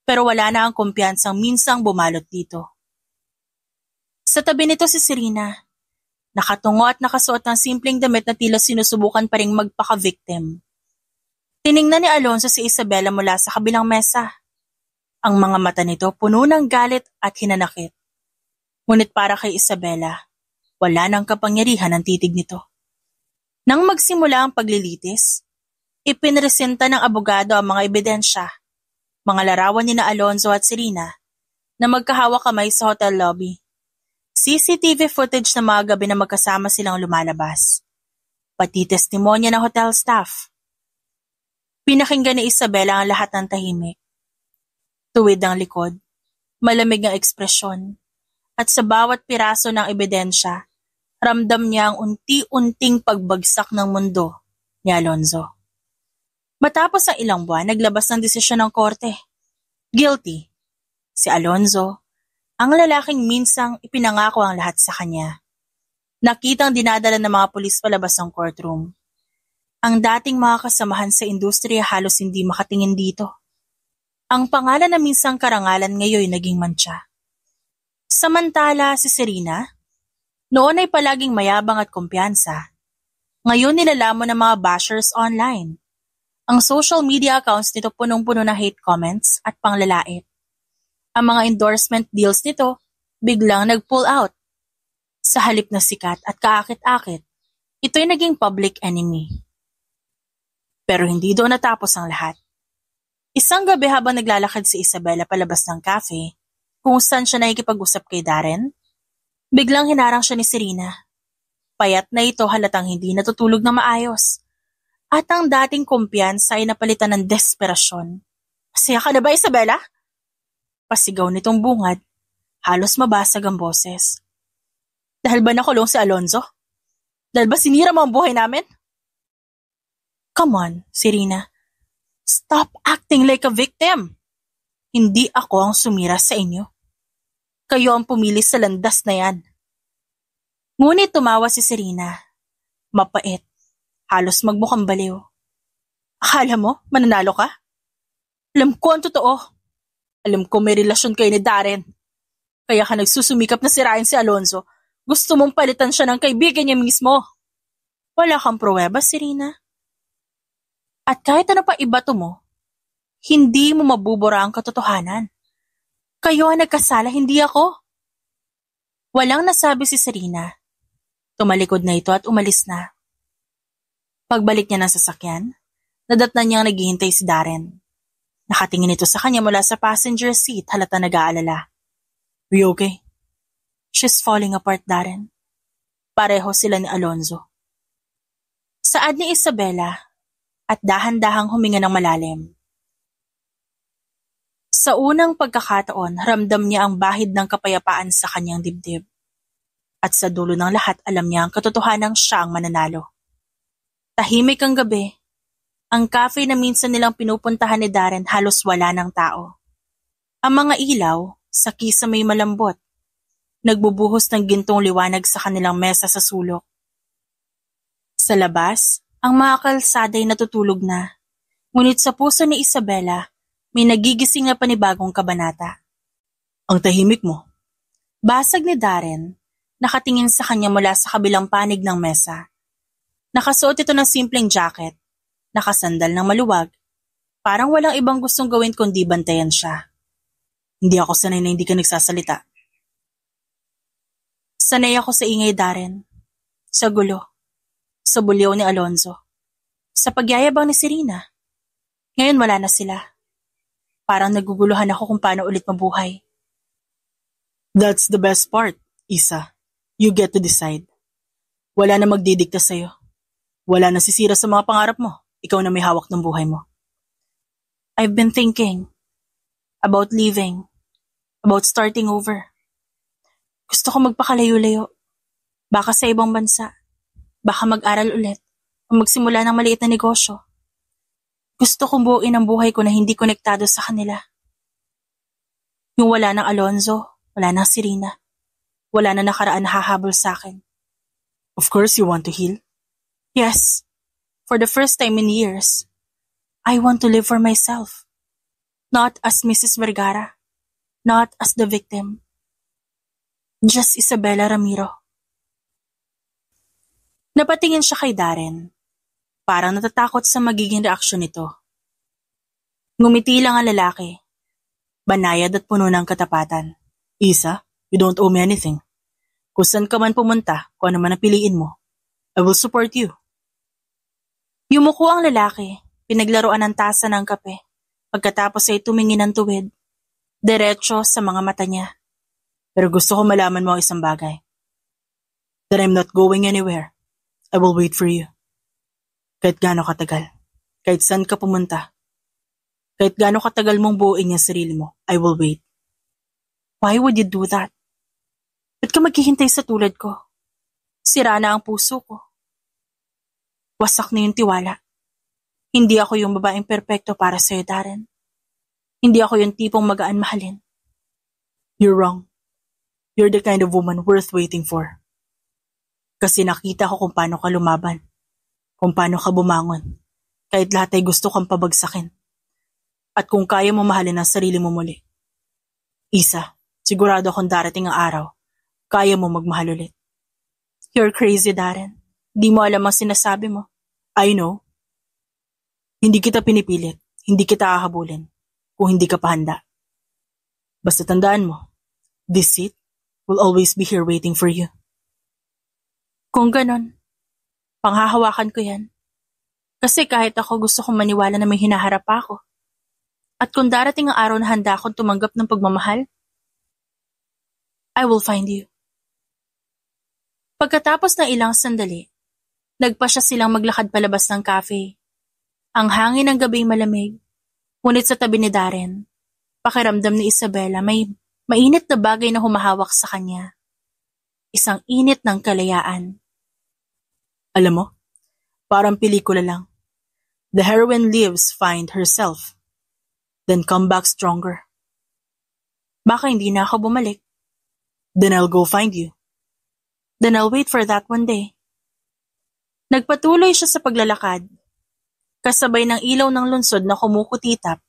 pero wala na ang kumpiyansang minsang bumalot dito. Sa tabi nito si Serena, nakatungo at nakasuot ng simpleng damit na tila sinusubukan pa ring magpaka-victim. Tiningnan ni Alonzo si Isabela mula sa kabilang mesa. Ang mga mata nito puno ng galit at hinanakit. Ngunit para kay Isabela, wala nang kapangyarihan ang titig nito. Nang magsimula ang paglilitis, ipinresenta ng abogado ang mga ebidensya, mga larawan ni na Alonzo at Serena na magkahawak kamay sa hotel lobby. CCTV footage ng mga gabi na magkasama silang lumalabas. Pati testimonya ng hotel staff. Pinakinggan ni Isabela ang lahat ng tahimik. Tuwid ang likod, malamig ang ekspresyon, at sa bawat piraso ng ebidensya, ramdam niya ang unti-unting pagbagsak ng mundo ni Alonzo. Matapos ang ilang buwan, naglabas ng desisyon ng korte. Guilty. Si Alonzo, ang lalaking minsang ipinangako ang lahat sa kanya. Nakitang dinadala ng mga pulis palabas ng courtroom. Ang dating mga kasamahan sa industriya halos hindi makatingin dito. Ang pangalan na minsang karangalan ngayon naging mantsa. Samantala si Serena, noon ay palaging mayabang at kumpiyansa. Ngayon nilalamon ng mga bashers online. Ang social media accounts nito punong-puno ng hate comments at panglalait. Ang mga endorsement deals nito biglang nag-pull out. Sa halip na sikat at kaakit-akit, ito'y naging public enemy. Pero hindi doon natapos ang lahat. Isang gabi habang naglalakad si Isabela palabas ng cafe, kung saan siya nakikipag-usap kay Darren, biglang hinarang siya ni Serena. Payat na ito halatang hindi natutulog na maayos. At ang dating kumpiyansa ay napalitan ng desperasyon. "Masaya ka na ba, Isabela?" Pasigaw nitong bungad, halos mabasag ang boses. "Dahil ba nakulong si Alonzo? Dahil ba sinira mo ang buhay namin?" "Come on, Serena. Stop acting like a victim. Hindi ako ang sumira sa inyo. Kayo ang pumili sa landas na yan." Ngunit tumawa si Serena. Mapait. Halos magmukhang baliw. "Akala mo, mananalo ka? Alam ko ang totoo. Alam ko may relasyon kayo ni Darren. Kaya ka nagsusumikap na sirain si Alonzo. Gusto mong palitan siya ng kaibigan niya mismo. Wala kang pruweba, Serena. At kahit ano pa ibato mo, hindi mo mabubura ang katotohanan. Kayo ang nagkasala, hindi ako." Walang nasabi si Serena. Tumalikod na ito at umalis na. Pagbalik niya ng sasakyan, nadatnan niyang naghihintay si Darren. Nakatingin ito sa kanya mula sa passenger seat halata nag-aalala. "We okay?" "She's falling apart, Darren." Pareho sila ni Alonzo. Saad ni Isabela at dahan-dahang huminga ng malalim. Sa unang pagkakataon, ramdam niya ang bahid ng kapayapaan sa kanyang dibdib. At sa dulo ng lahat, alam niya ang katotohanang siya ang mananalo. Tahimik ang gabi. Ang cafe na minsan nilang pinupuntahan ni Darren halos wala ng tao. Ang mga ilaw, sa kisa may malambot, nagbubuhos ng gintong liwanag sa kanilang mesa sa sulok. Sa labas, ang mga kalsada ay natutulog na. Ngunit sa puso ni Isabela, may nagigising na panibagong kabanata. Ang tahimik mo. Basag ni Darren, nakatingin sa kanya mula sa kabilang panig ng mesa. Nakasuot ito ng simpleng jacket, nakasandal ng maluwag, parang walang ibang gustong gawin kundi bantayan siya. Hindi ako sanay na hindi ka nagsasalita. Sanay ako sa ingay, Darren. Sa gulo. Sa bulyaw ni Alonzo. Sa pagyayabang ni Serena. Ngayon wala na sila. Parang naguguluhan ako kung paano ulit mabuhay. That's the best part, Isa. You get to decide. Wala na magdidikta sa'yo. Wala na sisira sa mga pangarap mo. Ikaw na may hawak ng buhay mo. I've been thinking about leaving, about starting over. Gusto ko magpakalayo-layo. Baka sa ibang bansa. Baka mag-aral ulit o magsimula ng maliit na negosyo. Gusto kong buuin ang buhay ko na hindi konektado sa kanila. Yung wala ng Alonzo, wala ng Serena, wala na nakaraan na hahabol sa akin. Of course you want to heal. Yes, for the first time in years, I want to live for myself. Not as Mrs. Vergara, not as the victim. Just Isabela Ramiro. Napatingin siya kay Darren. Parang natatakot sa magiging reaksyon nito. Ngumiti lang ang lalaki. Banayad at puno ng katapatan. Isa, you don't owe me anything. Kung saan ka man pumunta, kung ano man ang piliin mo, I will support you. Yumuko ang lalaki, pinaglaruan ng tasa ng kape. Pagkatapos ay tumingin ng tuwid. Diretso sa mga mata niya. Pero gusto ko malaman mo ang isang bagay. That I'm not going anywhere. I will wait for you. Kahit gaano katagal, kahit saan ka pumunta, kahit gaano katagal mong buuin yung sarili mo, I will wait. Why would you do that? Ba't ka maghihintay sa tulad ko? Sira na ang puso ko. Wasak na yung tiwala. Hindi ako yung babaeng perpekto para sa'yo, Darren. Hindi ako yung tipong magaan mahalin. You're wrong. You're the kind of woman worth waiting for. Kasi nakita ko kung paano ka lumaban, kung paano ka bumangon, kahit lahat ay gusto kang pabagsakin. At kung kaya mo mahalin ang sarili mo muli. Isa, sigurado akong darating ang araw, kaya mo magmahal ulit. You're crazy, Darren. Di mo alam ang sinasabi mo. I know. Hindi kita pinipilit, hindi kita hahabulin, kung hindi ka pa handa. Basta tandaan mo, this seat will always be here waiting for you. Kung ganon, panghahawakan ko yan. Kasi kahit ako gusto kong maniwala na may hinaharap ako. At kung darating ang araw na handa akong tumanggap ng pagmamahal, I will find you. Pagkatapos ng ilang sandali, nagpa siya silang maglakad palabas ng cafe. Ang hangin ng gabi malamig, ngunit sa tabi ni Darren, pakiramdam ni Isabela may mainit na bagay na humahawak sa kanya. Isang init ng kalayaan. Alam mo, parang pelikula lang. The heroine lives, find herself, then come back stronger. Baka hindi na ako bumalik. Then I'll go find you. Then I'll wait for that one day. Nagpatuloy siya sa paglalakad, kasabay ng ilaw ng lungsod na kumukutitap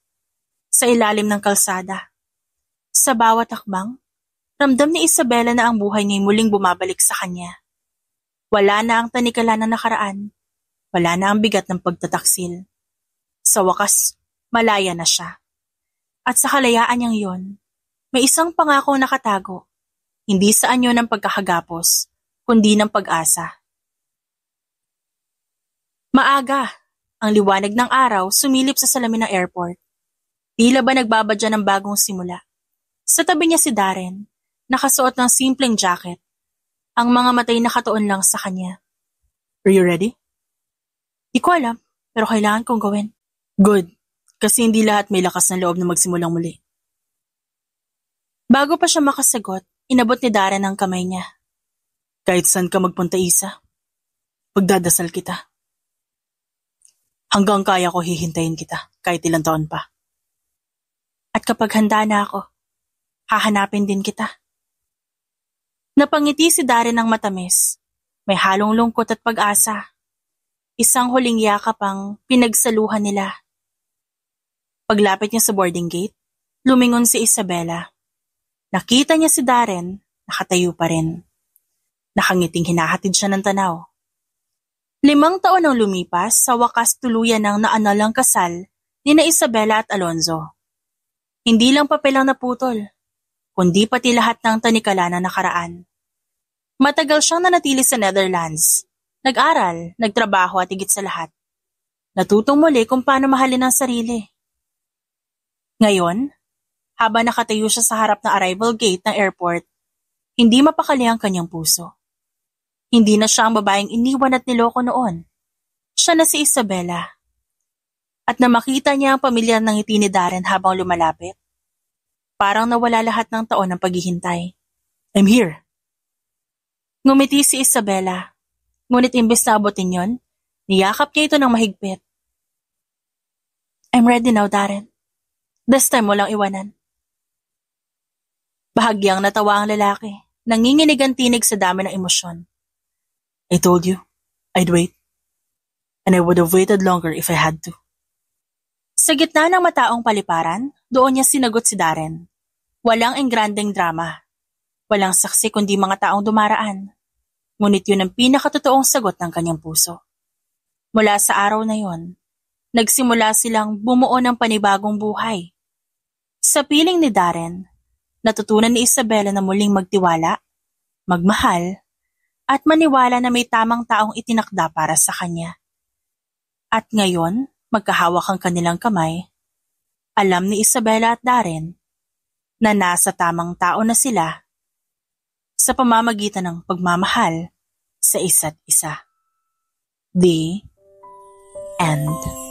sa ilalim ng kalsada. Sa bawat hakbang, ramdam ni Isabela na ang buhay niya muling bumabalik sa kanya. Wala na ang tanikala na nakaraan. Wala na ang bigat ng pagtataksil. Sa wakas, malaya na siya. At sa kalayaan niyang yon, may isang pangako nakatago. Hindi sa anyo ng pagkakagapos, kundi ng pag-asa. Maaga, ang liwanag ng araw sumilip sa salamin ng airport. Tila ba nagbabadya ng bagong simula. Sa tabi niya si Darren, nakasuot ng simpleng jacket. Ang mga matay nakatuon lang sa kanya. Are you ready? Di ko alam, pero kailangan kong gawin. Good, kasi hindi lahat may lakas ng loob na magsimulang muli. Bago pa siya makasagot, inabot ni Darren ang kamay niya. Kahit saan ka magpunta, Isa, pagdadasal kita. Hanggang kaya ko hihintayin kita, kahit ilang taon pa. At kapag handa na ako, hahanapin din kita. Napangiti si Darren ng matamis. May halong lungkot at pag-asa. Isang huling yakap ang pinagsaluhan nila. Paglapit niya sa boarding gate, lumingon si Isabela. Nakita niya si Darren, nakatayo pa rin. Nakangiting hinahatid siya ng tanaw. 5 taon ang lumipas, sa wakas tuluyan ng naanalang kasal nina Isabela at Alonzo. Hindi lang papel ang naputol, kundi pati lahat ng tanikala na nakaraan. Matagal siyang nanatili sa Netherlands. Nag-aral, nagtrabaho at higit sa lahat. Natutong muli kung paano mahalin ang sarili. Ngayon, habang nakatayo siya sa harap ng arrival gate ng airport, hindi mapakali ang kanyang puso. Hindi na siya ang babaeng iniwan at niloko noon. Siya na si Isabela. At na makita niya ang pamilyar ng ngiti ni Darren habang lumalapit, parang nawala lahat ng taon ng paghihintay. I'm here. Ngumiti si Isabela. Ngunit imbes na abutin yon, niyakap niya ito ng mahigpit. I'm ready now, Darren. This time walang iwanan. Bahagyang natawa ang lalaki, nanginginig ang tinig sa dami ng emosyon. I told you, I'd wait. And I would have waited longer if I had to. Sa gitna ng mataong paliparan, doon niya sinagot si Darren. Walang engrandeng drama. Walang saksi kundi mga taong dumaraan. Ngunit yun ang pinakatotoong sagot ng kanyang puso. Mula sa araw na yon, nagsimula silang bumuo ng panibagong buhay. Sa piling ni Darren, natutunan ni Isabela na muling magtiwala, magmahal, at maniwala na may tamang taong itinakda para sa kanya. At ngayon, magkahawak ang kanilang kamay, alam ni Isabela at Darren na nasa tamang tao na sila sa pamamagitan ng pagmamahal sa isa't isa. The end.